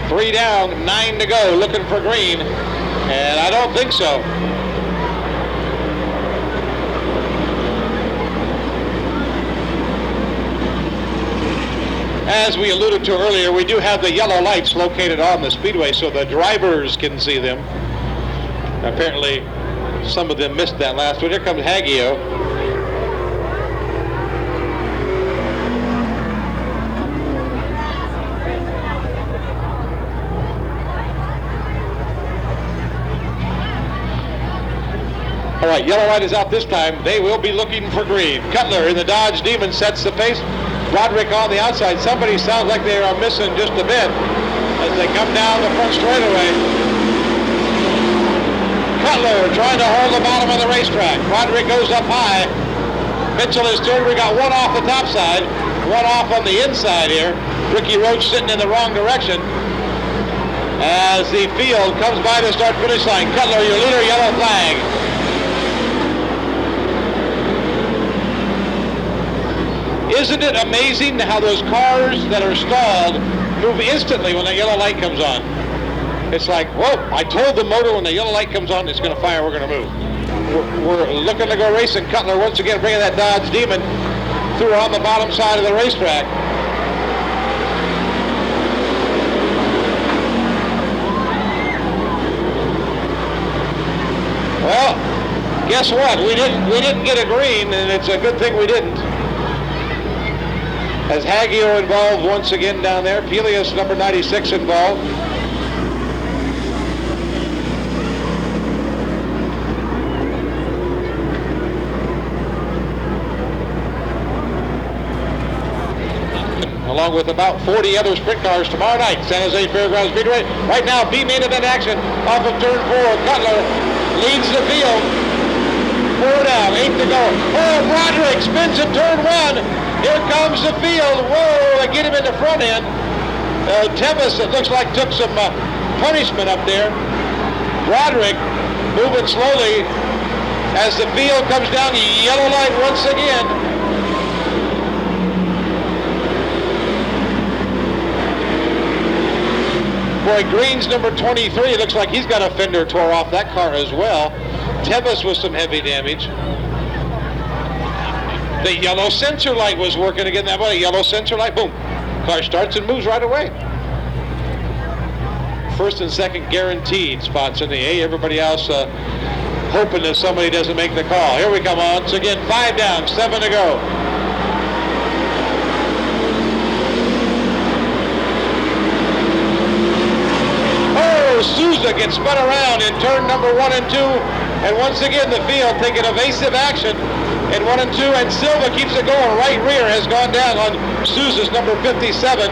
Three down, 9 to go, looking for Green, and I don't think so. As we alluded to earlier, we do have the yellow lights located on the Speedway so the drivers can see them. Apparently, some of them missed that last one. Here comes Haggio. All right, yellow light is out this time. They will be looking for green. Cutler in the Dodge Demon sets the pace. Roderick on the outside. Somebody sounds like they are missing just a bit as they come down the front straightaway. Cutler trying to hold the bottom of the racetrack. Roderick goes up high. Mitchell is third. We got one off the top side, one off on the inside here. Ricky Roach sitting in the wrong direction as the field comes by the start-finish line. Cutler, your leader, yellow flag. Isn't it amazing how those cars that are stalled move instantly when the yellow light comes on? It's like, whoa, I told the motor when the yellow light comes on, it's going to fire, we're going to move. We're looking to go racing. Cutler once again bringing that Dodge Demon through on the bottom side of the racetrack. Well, guess what? We didn't get a green, and it's a good thing we didn't. As Haggio involved once again down there, Pelias number 96 involved. Along with about 40 other sprint cars tomorrow night, San Jose Fairgrounds Speedway. Right now, B main event action off of turn 4. Cutler leads the field. 4 down, 8 to go. Oh, Broderick spins at turn 1. Here comes the field. Whoa, they get him in the front end. Tevis, it looks like, took some punishment up there. Broderick moving slowly as the field comes down. Yellow light once again. Boy, Green's number 23, looks like he's got a fender tore off that car as well. Tevis with some heavy damage. The yellow sensor light was working again. That way, yellow sensor light, boom. Car starts and moves right away. First and second guaranteed spots in the A. Everybody else hoping that somebody doesn't make the call. Here we come on. So again, 5 down, 7 to go. Souza gets spun around in turn number 1 and 2, and once again the field taking evasive action in 1 and 2, and Silva keeps it going. Right rear has gone down on Souza's number 57.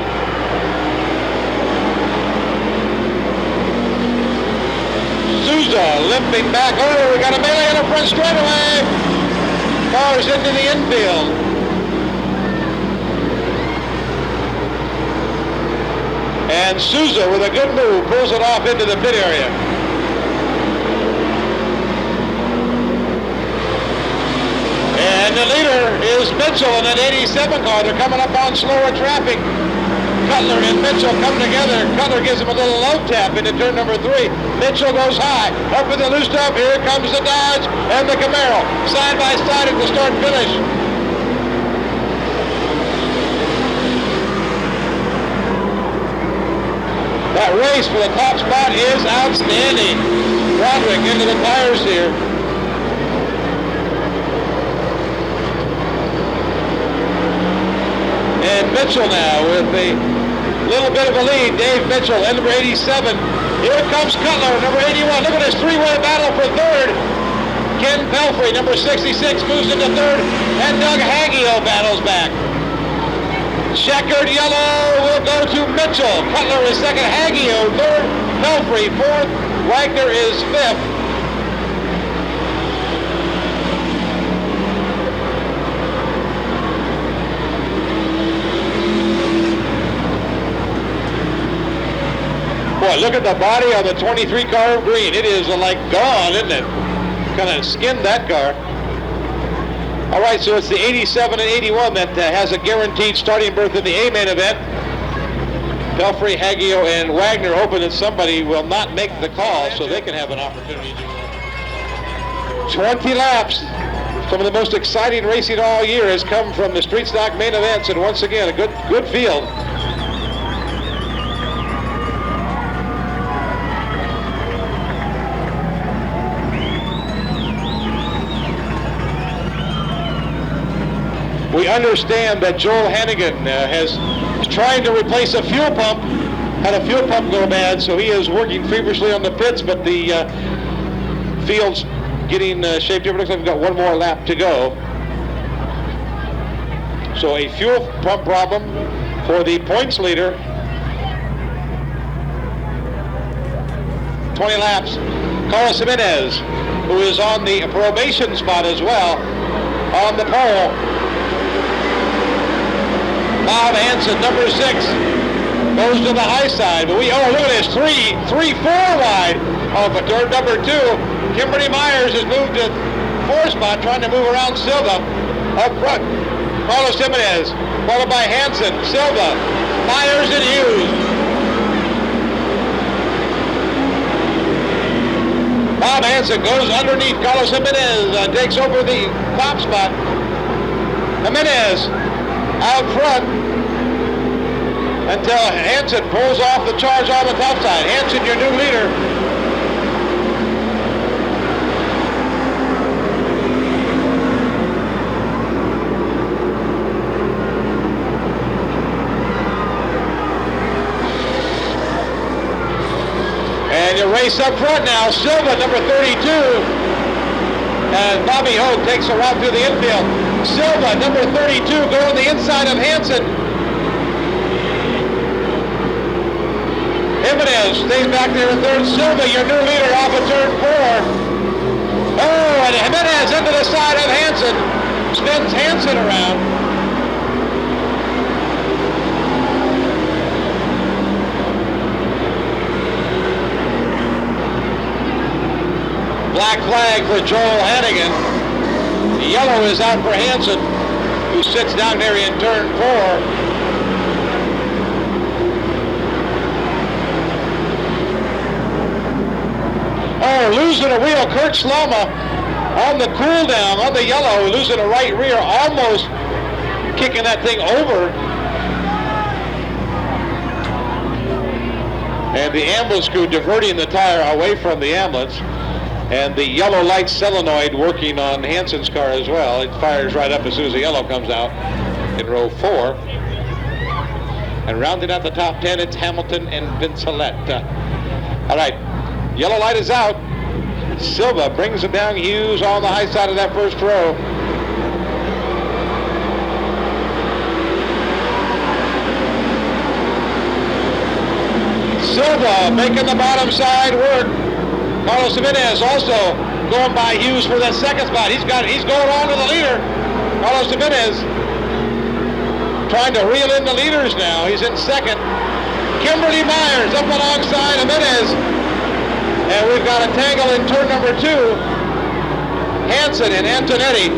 Souza limping back. Oh, we got a melee in the front straightaway. Cars into the infield. And Souza, with a good move, pulls it off into the pit area. And the leader is Mitchell in that 87 car. They're coming up on slower traffic. Cutler and Mitchell come together. Cutler gives him a little low tap into turn number 3. Mitchell goes high. Up with the loose top. Here comes the Dodge and the Camaro. Side by side at the start finish. That race for the top spot is outstanding. Broderick into the tires here. And Mitchell now with a little bit of a lead. Dave Mitchell, number 87. Here comes Cutler, number 81. Look at this three-way battle for third. Ken Pelfrey, number 66, moves into third. And Doug Haggio battles back. Checkered yellow will go to Mitchell. Cutler is second. Haggio third. Pelfrey fourth. Wagner is fifth. Boy, look at the body on the 23 car of Green. It is like gone, isn't it? Kind of skinned that car. All right, so it's the 87 and 81 that has a guaranteed starting berth in the A main event. Pelfrey, Haggio, and Wagner hoping that somebody will not make the call so they can have an opportunity to 20 laps. Some of the most exciting racing all year has come from the street stock main events, and once again, a good field. We understand that Joel Hannigan is trying to replace a fuel pump. Had a fuel pump go bad, so he is working feverishly on the pits, but the field's getting shaped up. Looks like we've got one more lap to go. So a fuel pump problem for the points leader. 20 laps. Carlos Jimenez, who is on the probation spot as well, on the pole. Bob Hansen, number 6, goes to the high side. But look at this, 3-4 wide off of turn number 2. Kimberly Myers has moved to 4th spot, trying to move around Silva up front. Carlos Jimenez, followed by Hansen, Silva, Myers, and Hughes. Bob Hansen goes underneath Carlos Jimenez, takes over the top spot. Jimenez out front until Hansen pulls off the charge on the top side. Hansen, your new leader. And you race up front now. Silva, number 32. And Bobby Hogue takes a route through the infield. Silva, number 32, going the inside of Hansen. Jimenez stays back there in 3rd. Silva, your new leader, off of turn 4. Oh, and Jimenez into the side of Hansen. Spins Hansen around. Black flag for Joel Hannigan. The yellow is out for Hansen, who sits down there in turn 4. Oh, losing a wheel, Kurt Sloma on the cool down, on the yellow, losing a right rear, almost kicking that thing over. And the ambulance crew diverting the tire away from the ambulance. And the yellow light solenoid working on Hansen's car as well. It fires right up as soon as the yellow comes out in row 4. And rounding out the top 10, it's Hamilton and Vincelette. All right, yellow light is out. Silva brings it down. Hughes on the high side of that first row. Silva making the bottom side work. Carlos Jimenez also going by Hughes for that second spot. He's going on to the leader. Carlos Jimenez trying to reel in the leaders now. He's in 2nd. Kimberly Myers up alongside Jimenez. And we've got a tangle in turn number 2. Hansen and Antonetti.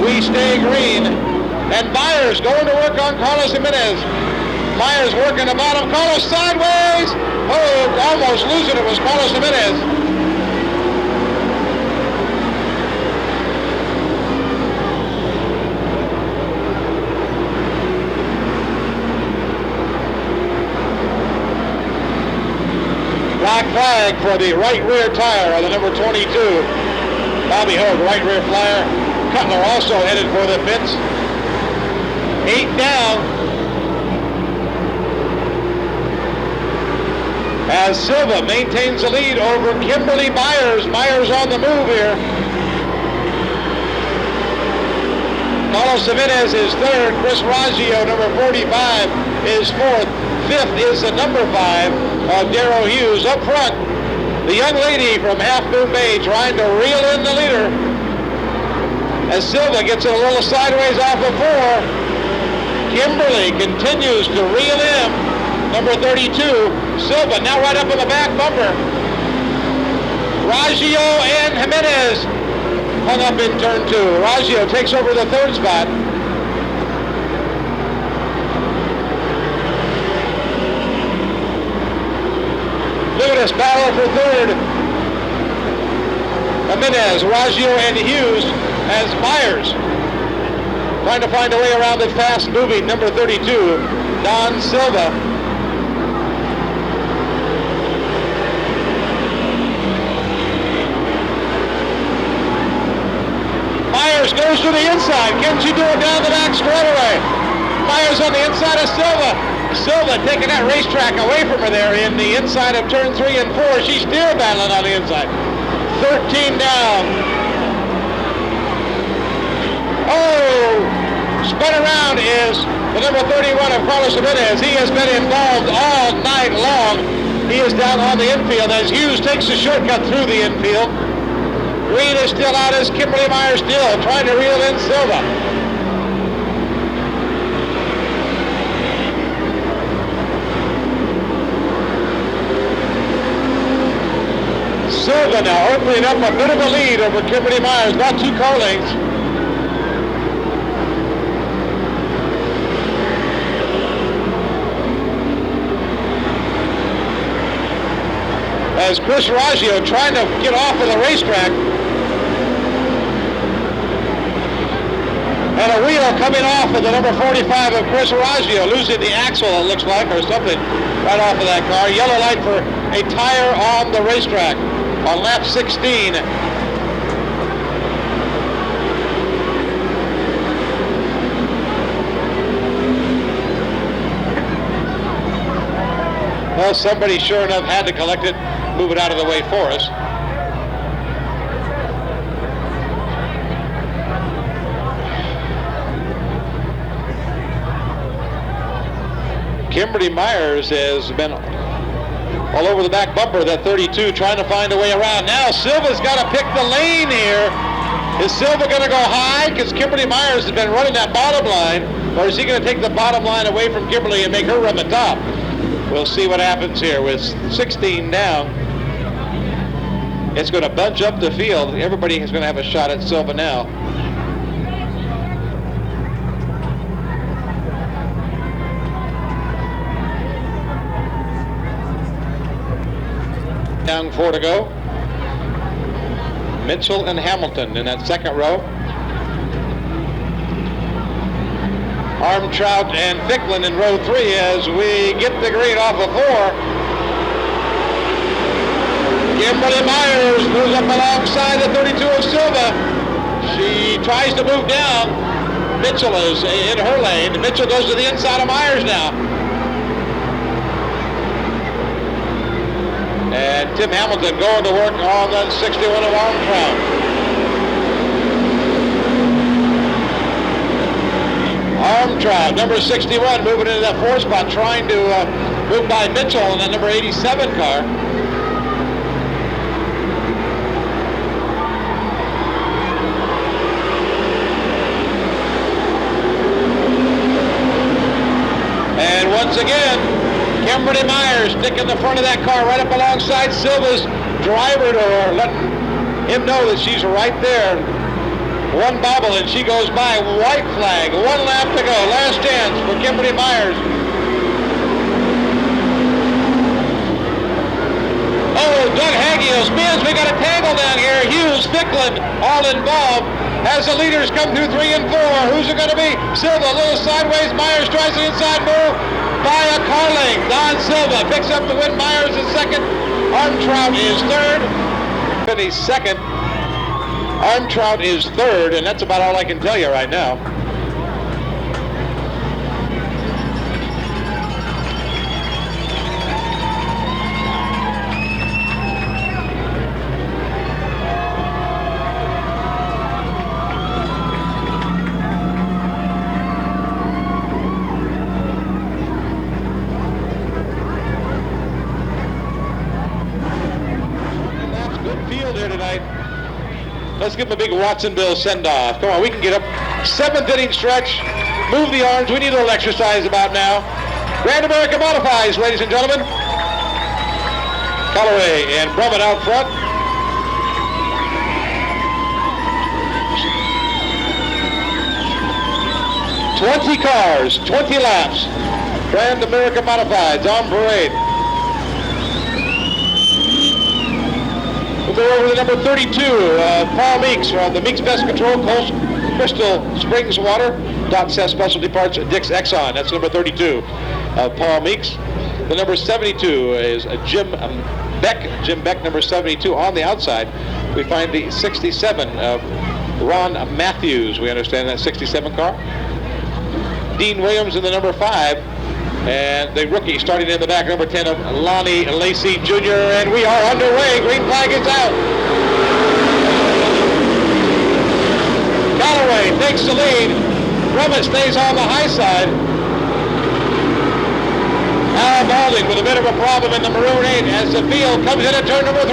We stay green. And Myers going to work on Carlos Jimenez. Myers working the bottom. Carlos sideways. Oh, almost losing it was Carlos Jimenez. Black flag for the right rear tire of the number 22. Bobby Hogue, right rear flyer. Cutler also headed for the pits. 8 down. As Silva maintains the lead over Kimberly Myers. Myers on the move here. Carlos Jimenez is 3rd. Chris Raggio, number 45, is 4th. 5th is the number 5 of Darrell Hughes. Up front, the young lady from Half Moon Bay trying to reel in the leader. As Silva gets it a little sideways off of 4. Kimberly continues to reel in. Number 32, Silva, now right up in the back bumper. Raggio and Jimenez hung up in turn 2. Raggio takes over the 3rd spot. Look at this battle for 3rd. Jimenez, Raggio, and Hughes as Myers trying to find a way around the fast-moving number 32, Don Silva. Myers goes to the inside. Can she do it down the back straightaway? Myers on the inside of Silva. Silva taking that racetrack away from her there in the inside of turn 3 and 4. She's still battling on the inside. 13 down. Oh, spun around is the number 31 of Carlos Jimenez. He has been involved all night long. He is down on the infield as Hughes takes a shortcut through the infield. Green is still out as Kimberly Myers still trying to reel in Silva. Silva now opening up a bit of a lead over Kimberly Myers, about 2 car lengths. As Chris Raggio trying to get off of the racetrack. And a wheel coming off of the number 45 of Chris Raggio, losing the axle, it looks like, or something right off of that car. Yellow light for a tire on the racetrack on lap 16. Well, somebody sure enough had to collect it, move it out of the way for us. Kimberly Myers has been all over the back bumper of that 32, trying to find a way around. Now Silva's got to pick the lane here. Is Silva going to go high? Because Kimberly Myers has been running that bottom line. Or is he going to take the bottom line away from Kimberly and make her run the top? We'll see what happens here with 16 down. It's going to bunch up the field. Everybody is going to have a shot at Silva now. Down 4 to go. Mitchell and Hamilton in that second row. Armtrout and Ficklin in row 3 as we get the green off of 4. Kimberly Myers moves up alongside the 32 of Silva. She tries to move down. Mitchell is in her lane. Mitchell goes to the inside of Myers now. And Tim Hamilton going to work on the 61 of Armtrout. Armtrout, number 61, moving into that 4 spot, trying to move by Mitchell in that number 87 car. And once again, Kimberly Myers sticking the front of that car right up alongside Silva's driver door, letting him know that she's right there. One bobble and she goes by. White flag. 1 lap to go. Last chance for Kimberly Myers. Oh, Doug Haggiel spins. We got a tangle down here. Hughes, Ficklin, all involved. As the leaders come through 3 and 4. Who's it going to be? Silva, a little sideways. Myers tries the inside move by a car length. Don Silva picks up the win. Myers is second. Armtrout is third. He's second. Armtrout is third, and that's about all I can tell you right now. That's a good field here tonight. Let's give him a big Watsonville send-off. Come on, we can get up. 7th inning stretch. Move the arms. We need a little exercise about now. Grand American Modifies, ladies and gentlemen. Callaway and Brummett out front. "20 cars, 20 laps. Grand American Modifieds on parade. We'll go over to number 32, Paul Meeks from the Meeks Pest Control, Crystal Springs Water, Dot Seth Specialty Parts, Dix Exxon. That's number 32 of Paul Meeks. The number 72 is Jim Beck. Jim Beck, number 72 on the outside. We find the 67 of Ron Matthews. We understand that 67 car. Dean Williams in the number 5. And the rookie starting in the back, number 10 of Lonnie Lacey Jr. And we are underway. Green flag is out. Callaway takes the lead. Brummett stays on the high side. Al Balding with a bit of a problem in the Maroon 8 as the field comes into turn number 3.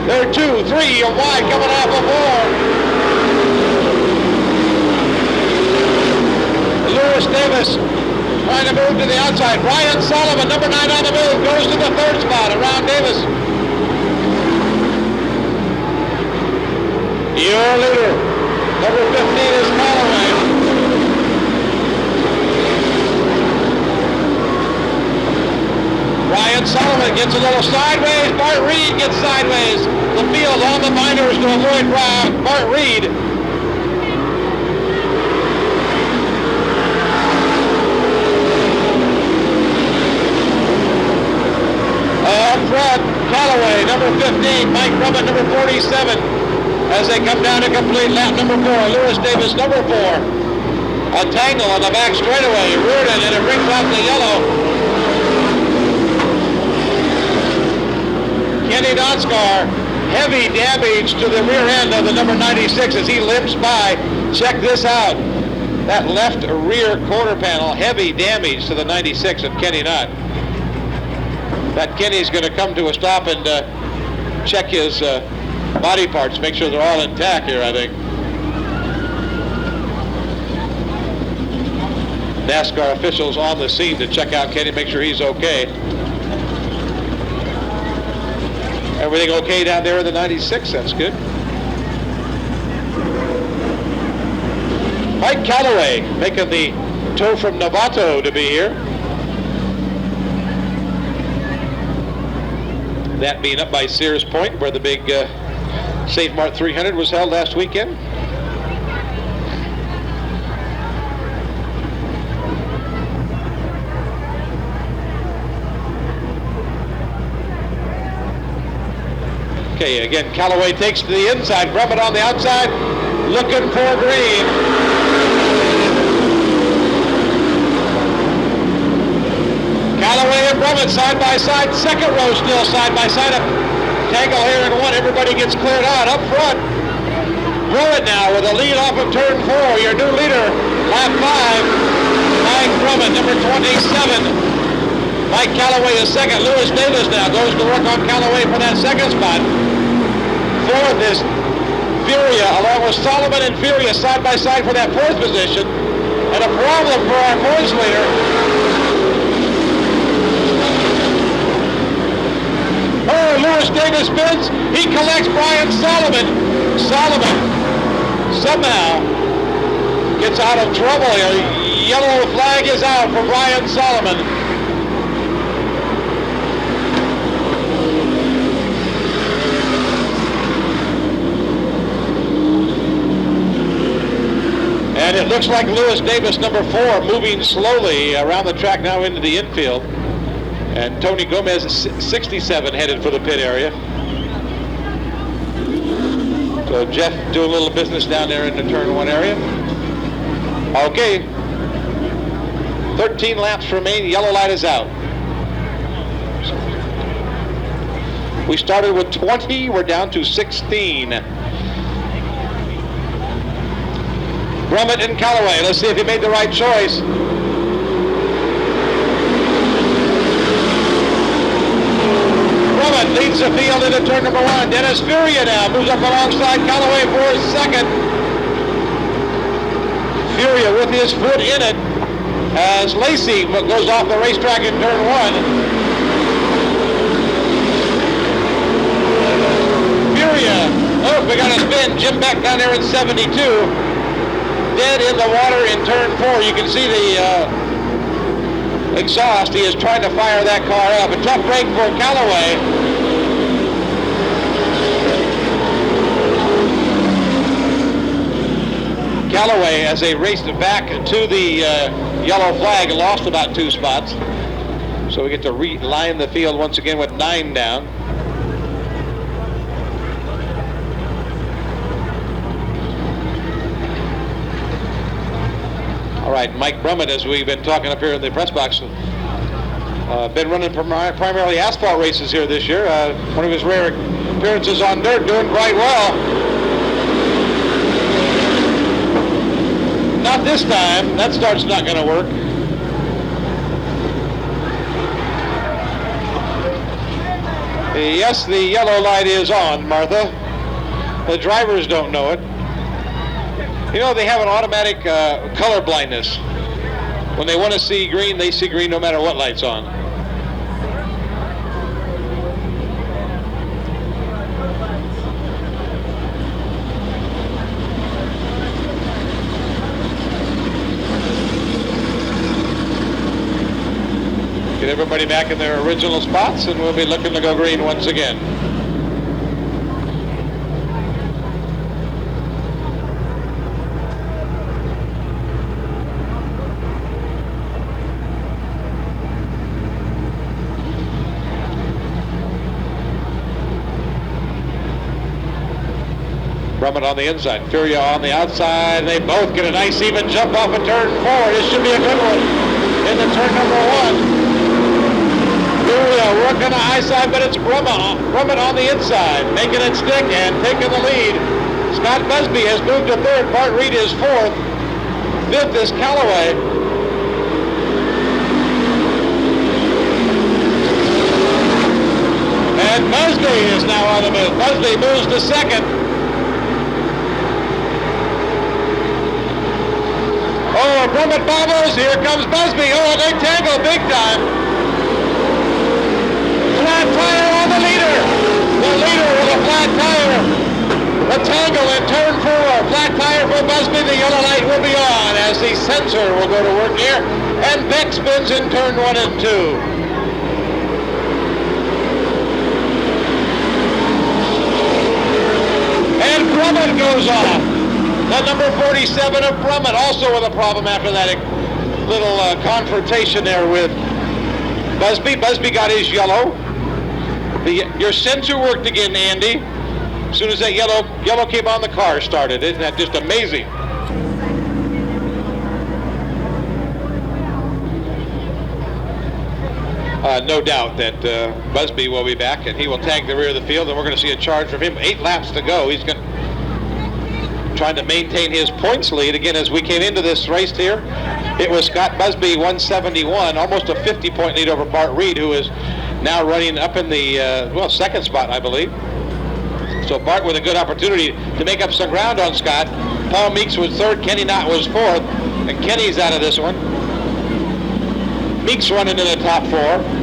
They're 2, 3, and wide coming off of 4. Lewis Davis trying to move to the outside. Brian Sullivan, number 9 on the move, goes to the 3rd spot around Davis. Your leader, number 15 is Callaway. Brian Sullivan gets a little sideways. Bart Reed gets sideways. The field on the minors to avoid Bart Reed. Up front, Callaway, number 15. Mike Brummett, number 47. As they come down to complete lap number 4. Lewis Davis, number 4. A tangle on the back straightaway. Reardon, and it brings out the yellow. Kenny Donskar, heavy damage to the rear end of the number 96 as he limps by. Check this out. That left rear quarter panel, heavy damage to the 96 of Kenny Knott. That Kenny's going to come to a stop and check his body parts, make sure they're all intact here, I think. NASCAR officials on the scene to check out Kenny, make sure he's okay. Everything okay down there in the 96? That's good. Mike Callaway making the tour from Novato to be here. That being up by Sears Point, where the big Safe Mart 300 was held last weekend. Okay, again, Callaway takes to the inside. Brummett on the outside, looking for green. Callaway and Brummett side by side. Second row still side by side. A tangle here in 1. Everybody gets cleared out. Up front, Brummett now with a lead off of turn 4. Your new leader, lap 5. Mike Brummett, number 27. Mike Callaway is second. Lewis Davis now goes to work on Callaway for that second spot. Fourth is Furia, along with Solomon and Furia side by side for that 4th position. And a problem for our points leader. Oh, Lewis Davis spins. He collects Brian Solomon. Solomon somehow gets out of trouble here. Yellow flag is out for Brian Solomon. And it looks like Lewis Davis, number 4, moving slowly around the track now into the infield. And Tony Gomez, 67, headed for the pit area. So Jeff doing a little business down there in the turn 1 area. Okay. 13 laps remain. Yellow light is out. We started with 20. We're down to 16. Brummett and Callaway. Let's see if he made the right choice. Brummett leads the field into turn number 1. Dennis Furia now moves up alongside Callaway for his second. Furia with his foot in it as Lacey goes off the racetrack in turn 1. Furia. Oh, we got a spin. Jim Beck down there in 72. Dead in the water in turn 4. You can see the exhaust. He is trying to fire that car up. A tough break for Callaway. Callaway, as they raced back to the yellow flag, lost about 2 spots. So we get to line the field once again with 9 down. All right, Mike Brummett, as we've been talking up here in the press box, been running primarily asphalt races here this year. One of his rare appearances on dirt, doing quite well. not this time. That start's not going to work. Yes, the yellow light is on, Martha. The drivers don't know it. You know, they have an automatic color blindness. When they want to see green, they see green no matter what light's on. Get everybody back in their original spots, and we'll be looking to go green once again. Brummett on the inside, Furia on the outside. They both get a nice even jump off of turn 4. This should be a good one into turn number 1. Furia working the high side, but it's Brummett on the inside, making it stick and taking the lead. Scott Busby has moved to 3rd. Bart Reed is 4th. 5th is Callaway. And Busby is now on the move. Busby moves to 2nd. Oh, Brummett bobbles. Here comes Busby. Oh, they tangle big time. Flat tire on the leader. The leader with a flat tire. The tangle in turn 4. Flat tire for Busby. The yellow light will be on as the sensor will go to work here. And Beck spins in turn 1 and 2. And Brummett goes off. The number 47 of Brummett also with a problem after that little confrontation there with Busby. Busby got his yellow. Your sensor worked again, Andy. As soon as that yellow came on, the car started. Isn't that just amazing? No doubt that Busby will be back, and he will tag the rear of the field, and we're going to see a charge from him. 8 laps to go. He's trying to maintain his points lead. Again, as we came into this race here, it was Scott Busby 171, almost a 50-point lead over Bart Reed, who is now running up in the 2nd spot, I believe. So Bart with a good opportunity to make up some ground on Scott. Paul Meeks was 3rd, Kenny Knott was 4th, and Kenny's out of this one. Meeks running in the top 4.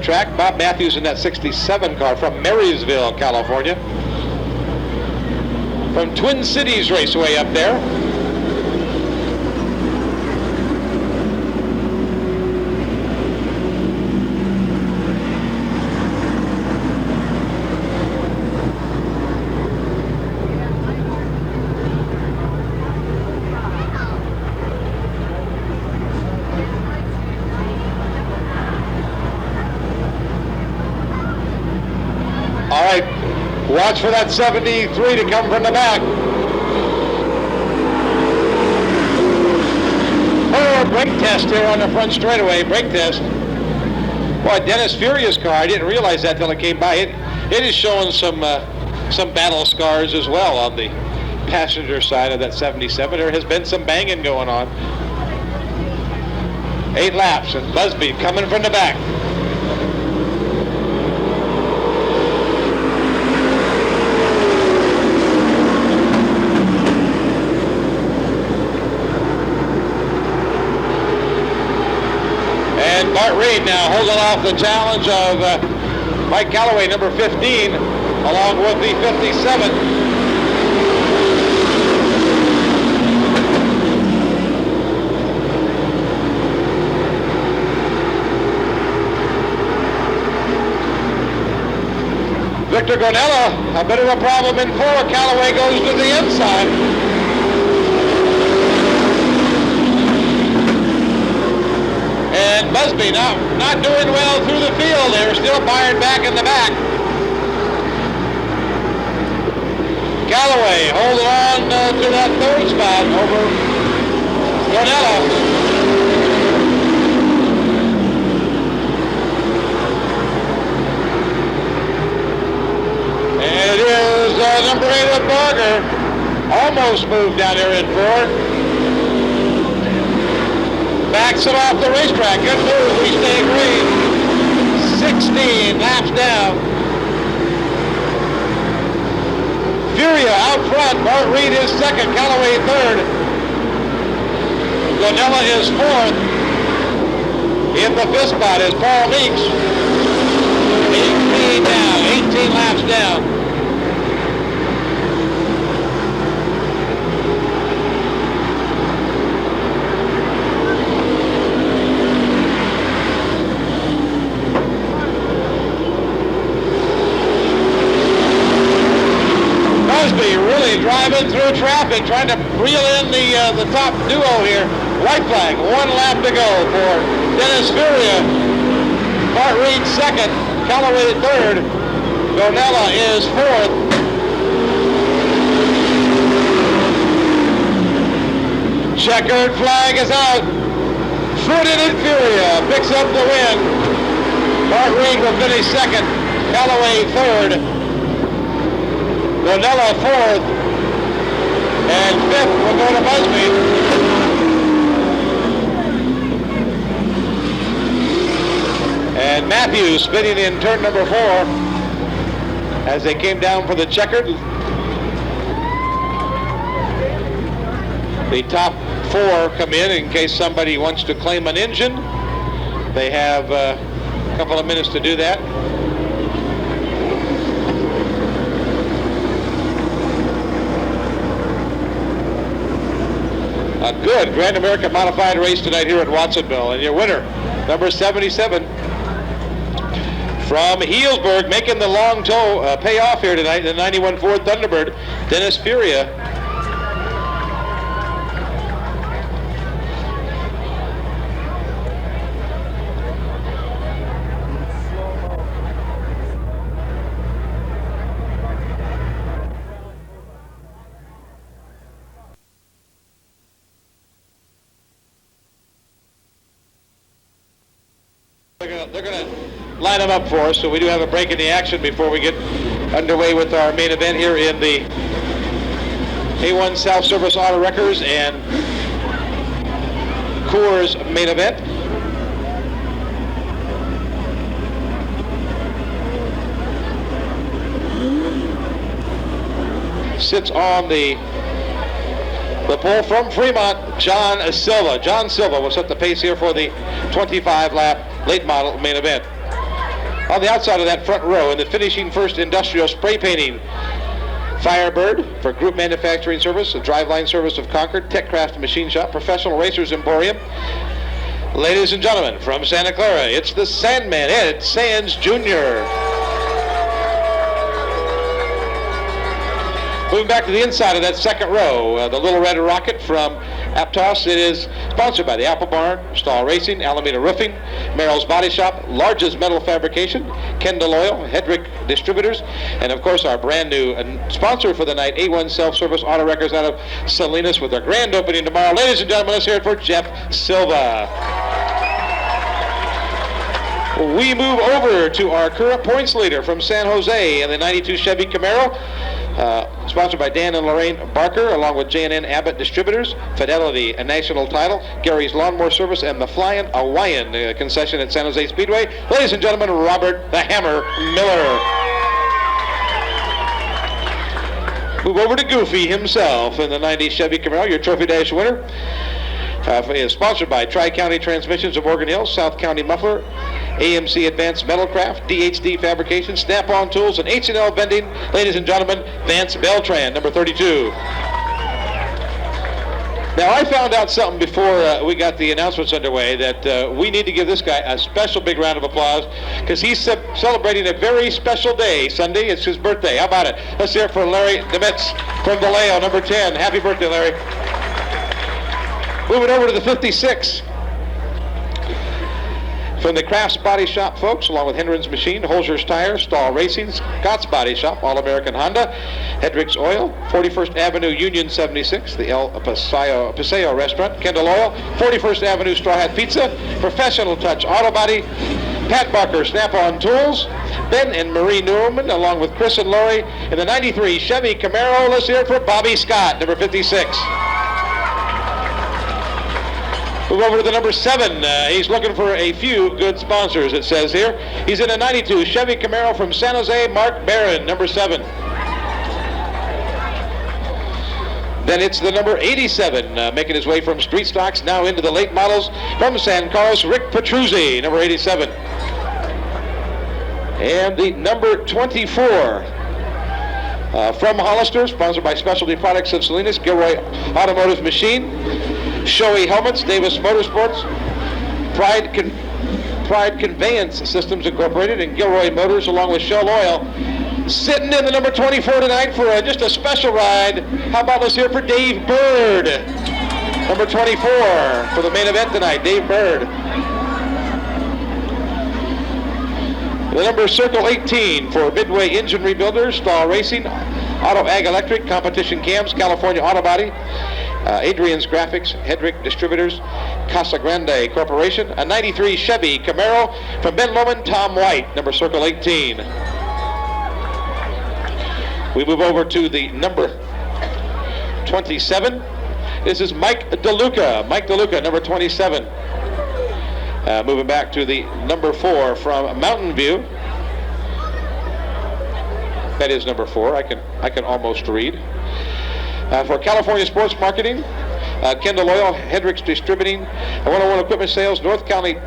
Track, Bob Matthews in that 67 car from Marysville, California. From Twin Cities Raceway up there. All right, watch for that 73 to come from the back. Oh, brake test here on the front straightaway, brake test. Boy, Dennis Furia's car, I didn't realize that till it came by. It is showing some battle scars as well on the passenger side of that 77. There has been some banging going on. 8 laps, and Busby coming from the back. And Bart Reed now holding off the challenge of Mike Callaway, number 15, along with the 57. Victor Gonella, a bit of a problem in 4. Callaway goes to the inside. And Busby not doing well through the field. They're still fired back in the back. Callaway holding on to that 3rd spot over Gonella. And it is number 8 of Barger. Almost moved down there in 4. Backs it off the racetrack. Good move. We stay green. 16 laps down. Furia out front. Bart Reed is second. Callaway third. Glenella is fourth. In the fifth spot is Paul Meeks. 18 down. 18 laps down. Really driving through traffic, trying to reel in the top duo here. White flag, 1 lap to go for Dennis Furia. Bart Reed second, Callaway third, Gonella is fourth. Checkered flag is out. Fruited and Furia picks up the win. Bart Reed will finish second, Callaway third. Gonella fourth, and fifth will go to Busby. And Matthews spinning in turn number 4 as they came down for the checkered. The top 4 come in case somebody wants to claim an engine. They have a couple of minutes to do that. A good Grand American Modified race tonight here at Watsonville. And your winner, number 77, from Healdsburg, making the long tow pay off here tonight in the 91 Ford Thunderbird, Dennis Furia. They're going to line them up for us, so we do have a break in the action before we get underway with our main event here in the A1 South Service Auto Wreckers and Coors main event. Sits on the pole from Fremont, John Silva. John Silva will set the pace here for the 25-lap late model main event. On the outside of that front row, in the finishing first industrial spray painting, Firebird for Group Manufacturing Service, the driveline service of Concord, TechCraft Machine Shop, Professional Racers Emporium. Ladies and gentlemen, from Santa Clara, it's the Sandman, Ed Sands Jr. Moving back to the inside of that second row, the Little Red Rocket from Aptos. It is sponsored by the Apple Barn, Stahl Racing, Alameda Roofing, Merrill's Body Shop, Large's Metal Fabrication, Kendall Oil, Hedrick Distributors, and of course our brand new sponsor for the night, A1 Self-Service Auto Wreckers out of Salinas, with their grand opening tomorrow. Ladies and gentlemen, let's hear it for Jeff Silva. We move over to our current points leader from San Jose in the 92 Chevy Camaro. Sponsored by Dan and Lorraine Barker, along with J&N Abbott Distributors, Fidelity, a national title, Gary's Lawnmower Service, and the Flying Hawaiian concession at San Jose Speedway. Ladies and gentlemen, Robert the Hammer Miller. Move over to Goofy himself in the 90 Chevy Camaro, your Trophy Dash winner. Is sponsored by Tri-County Transmissions of Morgan Hill, South County Muffler, AMC Advanced Metalcraft, DHD Fabrication, Snap-on Tools, and H&L Vending. Ladies and gentlemen, Vance Beltran, number 32. Now, I found out something before we got the announcements underway that we need to give this guy a special big round of applause because he's celebrating a very special day Sunday. It's his birthday. How about it? Let's hear it for Larry Demetz from Vallejo, number 10. Happy birthday, Larry. Moving over to the 56. From the Crafts Body Shop folks, along with Hendren's Machine, Holzer's Tires, Stahl Racing, Scott's Body Shop, All-American Honda, Hedrick's Oil, 41st Avenue Union 76, the El Paseo Restaurant, Kendall Oil, 41st Avenue Straw Hat Pizza, Professional Touch Auto Body, Pat Barker, Snap-on Tools. Ben and Marie Newman, along with Chris and Lori, in the 93 Chevy Camaro. Let's hear it for Bobby Scott, number 56. Move over to the number 7. He's looking for a few good sponsors, it says here. He's in a 92 Chevy Camaro from San Jose, Mark Barron, number 7. Then it's the number 87, making his way from street stocks now into the late models from San Carlos, Rick Petruzzi, number 87. And the number 24 from Hollister, sponsored by Specialty Products of Salinas, Gilroy Automotive Machine, Shoei Helmets, Davis Motorsports, Pride Conveyance Systems Incorporated, and Gilroy Motors, along with Shell Oil. Sitting in the number 24 tonight for just a special ride. How about let's hear it for Dave Bird, number 24 for the main event tonight, Dave Bird. The number Circle 18 for Midway Engine Rebuilders, Stahl Racing, Auto Ag Electric, Competition Cams, California Auto Body, Adrian's Graphics, Hedrick Distributors, Casa Grande Corporation, a 93 Chevy Camaro from Ben Loman, Tom White, number Circle 18. We move over to the number 27. This is Mike DeLuca. Mike DeLuca, number 27. Moving back to the number 4 from Mountain View. That is number 4. I can almost read. For California Sports Marketing, Kendall Oil, Hendricks Distributing, 101 Equipment Sales, North County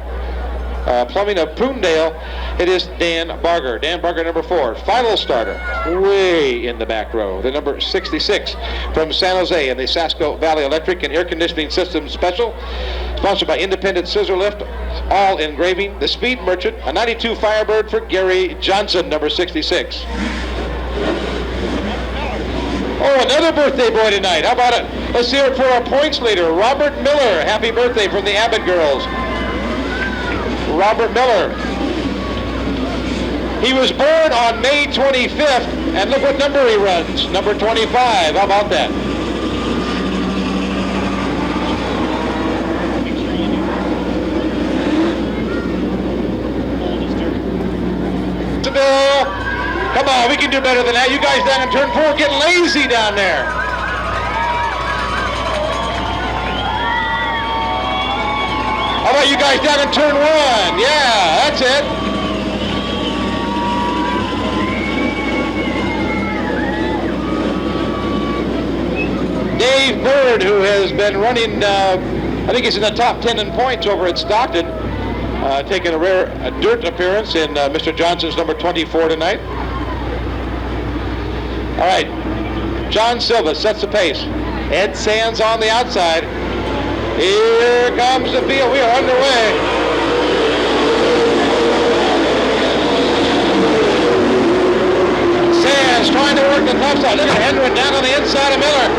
Plumbing of Prunedale, it is Dan Barger. Dan Barger, number 4. Final starter, way in the back row, the number 66 from San Jose and the Sasco Valley Electric and Air Conditioning Systems Special, sponsored by Independent Scissor Lift, All Engraving, the Speed Merchant, a 92 Firebird for Gary Johnson, number 66. Oh, another birthday boy tonight. How about it? Let's hear it for our points leader, Robert Miller. Happy birthday from the Abbott girls. Robert Miller. He was born on May 25th, and look what number he runs, number 25. How about that? Come on, we can do better than that. You guys down in turn 4 getting lazy down there. How about you guys down in turn 1? Yeah, that's it. Dave Bird, who has been running, I think he's in the top 10 in points over at Stockton, taking a rare dirt appearance in Mr. Johnson's number 24 tonight. All right, John Silva sets the pace. Ed Sands on the outside. Here comes the field. We are underway. Sands trying to work the top side. Look at Hendren down on the inside of Miller.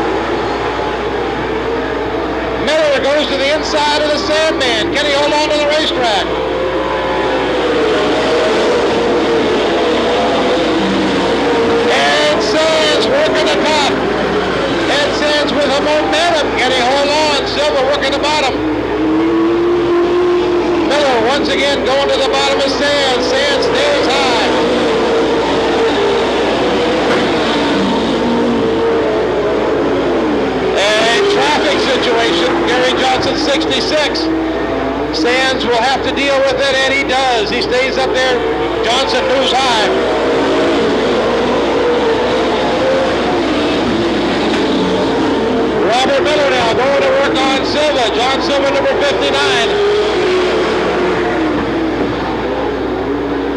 Miller goes to the inside of the Sandman. Can he hold on to the racetrack? Ed Sands working the top. Ed Sands with a momentum. Can he hold on? Silva working the bottom. Miller once again going to the bottom of Sands. Sands stays high. A traffic situation. Gary Johnson 66. Sands will have to deal with it, and he does. He stays up there. Johnson moves high. Robert Miller now going to work on Silva. John Silva, number 59.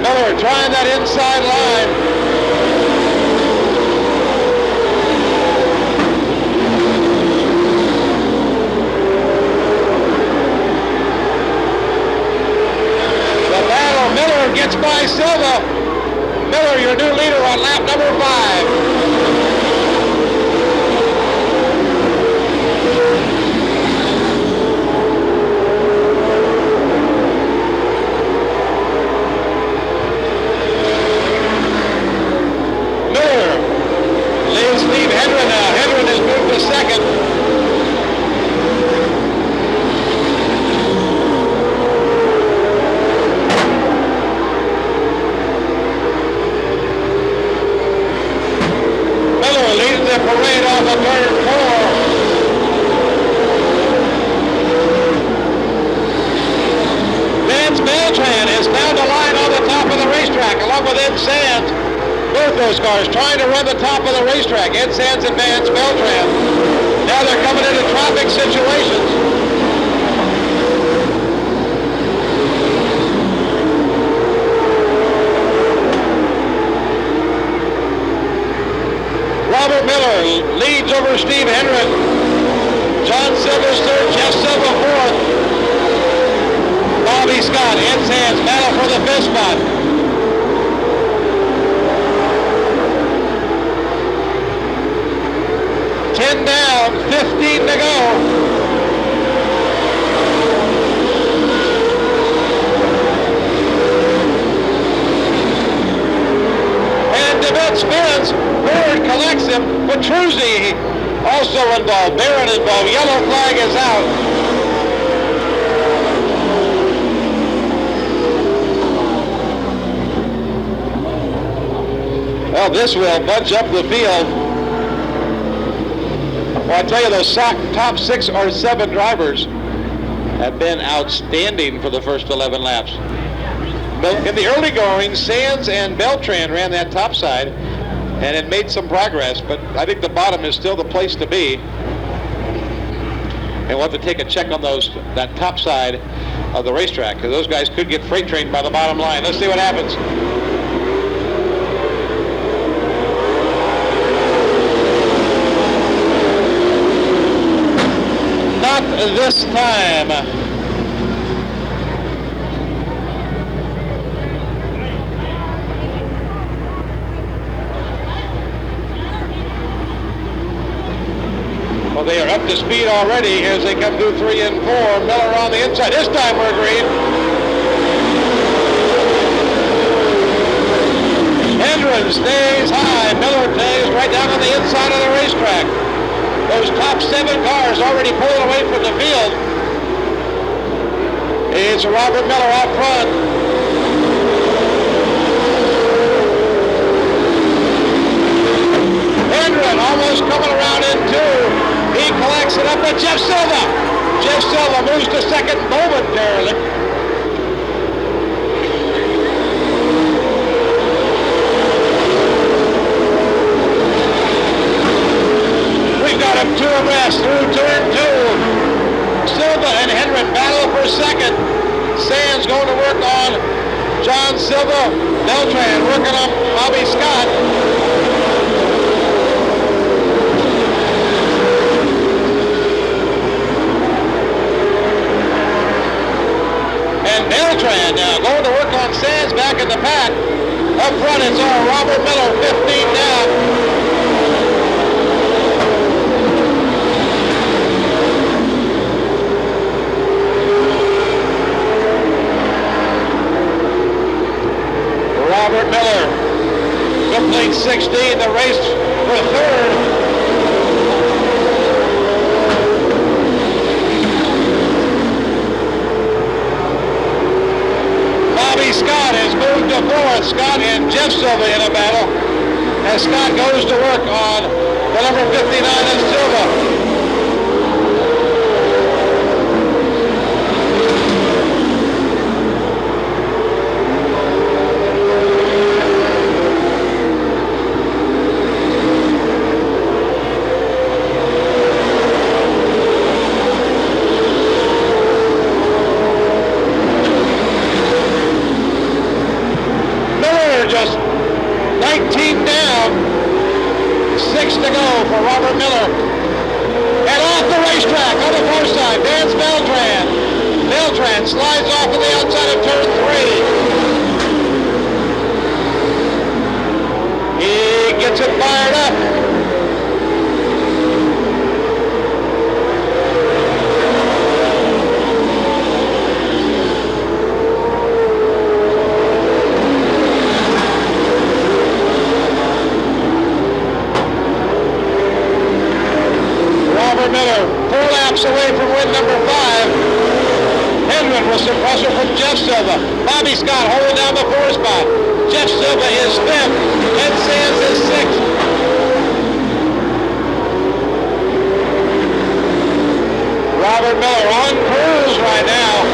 Miller trying that inside line. The battle, Miller gets by Silva. Miller, your new leader on lap number 5. Leave Hendren now. Hendren has moved to second. and Sands, both those cars trying to run the top of the racetrack. Ed Sands advanced, Beltran. Now they're coming into traffic situations. Robert Miller leads over Steve Hendren. John Silva's third, Jeff Silva fourth. Bobby Scott, Ed Sands, battle for the fifth spot. Down, 15 to go. And DeWitt spins. Ford collects him. Petruzzi also involved. Barron involved. Yellow flag is out. Well, this will bunch up the field. Well, I tell you, those top 6 or 7 drivers have been outstanding for the first 11 laps. In the early going, Sands and Beltran ran that top side, and it made some progress, but I think the bottom is still the place to be. And we'll have to take a check on that top side of the racetrack, because those guys could get freight trained by the bottom line. Let's see what happens. This time. Well, they are up to speed already as they come through 3 and 4. Miller on the inside. This time we're green. Hendren stays high. Miller stays right down on the inside of the racetrack. Those top 7 cars already pulling away from the field. It's Robert Miller out front. Hendren almost coming around in 2. He collects it up with Jeff Silva. Jeff Silva moves to second momentarily. Got him 2 abreast through turn 2. Silva and Hendren battle for second. Sands going to work on John Silva. Beltran working on Bobby Scott. And Beltran now going to work on Sands back in the pack. Up front it's all Robert Miller, 15 down. Robert Miller completes 16, the race for third. Bobby Scott has moved to fourth. Scott and Jeff Silva in a battle as Scott goes to work on the number 59 of Silva. Just 19 down, 6 to go for Robert Miller. And off the racetrack on the far side, there's Beltran. Beltran slides off to the outside of turn 3. He gets it fired up. Miller, 4 laps away from win number 5. Hendren was some pressure from Jeff Silva. Bobby Scott holding down the 4 spot. Jeff Silva is 5th. Ed Sands is 6th. Robert Miller on cruise right now.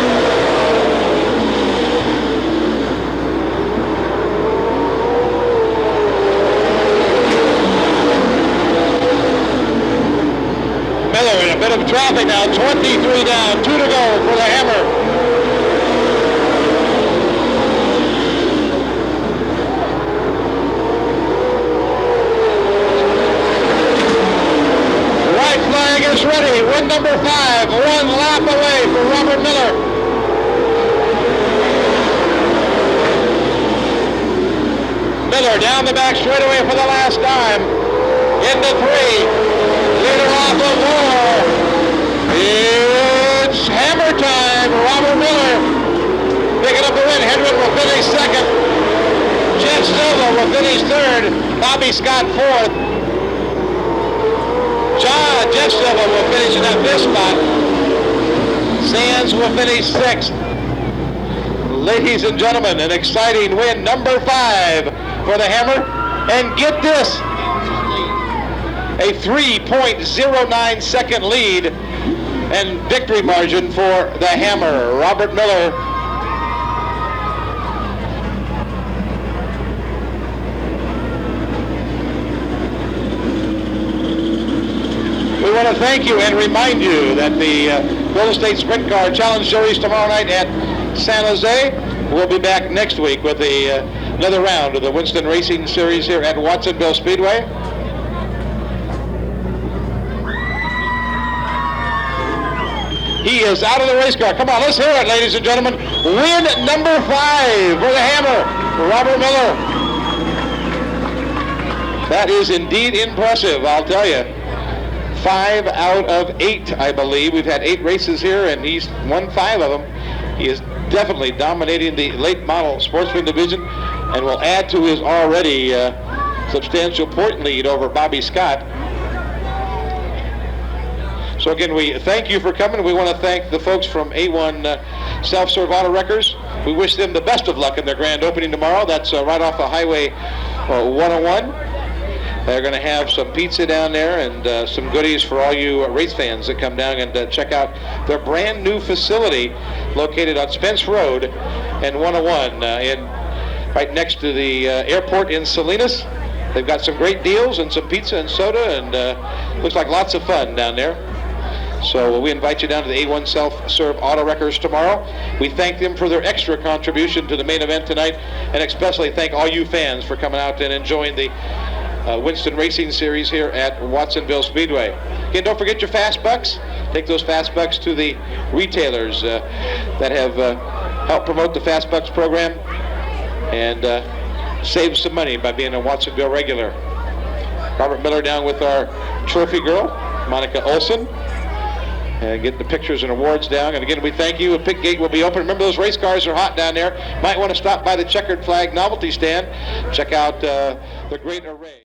Miller in a bit of traffic now. 23 down, 2 to go for the Hammer. Is ready. Win number 5, 1 lap away for Robert Miller. Miller down the back straightaway for the last time. Into 3. Leader off of 4. It's hammer time. Robert Miller picking up the win. Hendrick will finish second. Jeff Silva will finish third. Bobby Scott fourth. Jeff Silva will finish in that 5th spot. Sands will finish 6th. Ladies and gentlemen, an exciting win, number 5 for the Hammer. And get this, a 3.09 second lead and victory margin for the Hammer. Robert Miller. We want to thank you and remind you that the Golden State Sprint Car Challenge Series tomorrow night at San Jose. We'll be back next week with another round of the Winston Racing Series here at Watsonville Speedway. He is out of the race car. Come on, let's hear it, ladies and gentlemen. Win number 5 for the Hammer, Robert Miller. That is indeed impressive, I'll tell you. 5 out of 8, I believe. We've had 8 races here, and he's won 5 of them. He is definitely dominating the late model sportsman division and will add to his already substantial point lead over Bobby Scott. So again, we thank you for coming. We want to thank the folks from A1 Self-Serve Auto Wreckers. We wish them the best of luck in their grand opening tomorrow. That's right off of Highway 101. They're going to have some pizza down there and some goodies for all you race fans that come down and check out their brand new facility located on Spence Road and 101 right next to the airport in Salinas. They've got some great deals and some pizza and soda, and looks like lots of fun down there. So we invite you down to the A1 Self-Serve Auto Wreckers tomorrow. We thank them for their extra contribution to the main event tonight, and especially thank all you fans for coming out and enjoying the Winston Racing Series here at Watsonville Speedway. Again, don't forget your fast bucks. Take those fast bucks to the retailers that have helped promote the fast bucks program and save some money by being a Watsonville regular. Robert Miller down with our trophy girl, Monica Olson, and getting the pictures and awards down. And again, we thank you. A pit gate will be open. Remember, those race cars are hot down there. Might want to stop by the checkered flag novelty stand. Check out the great array.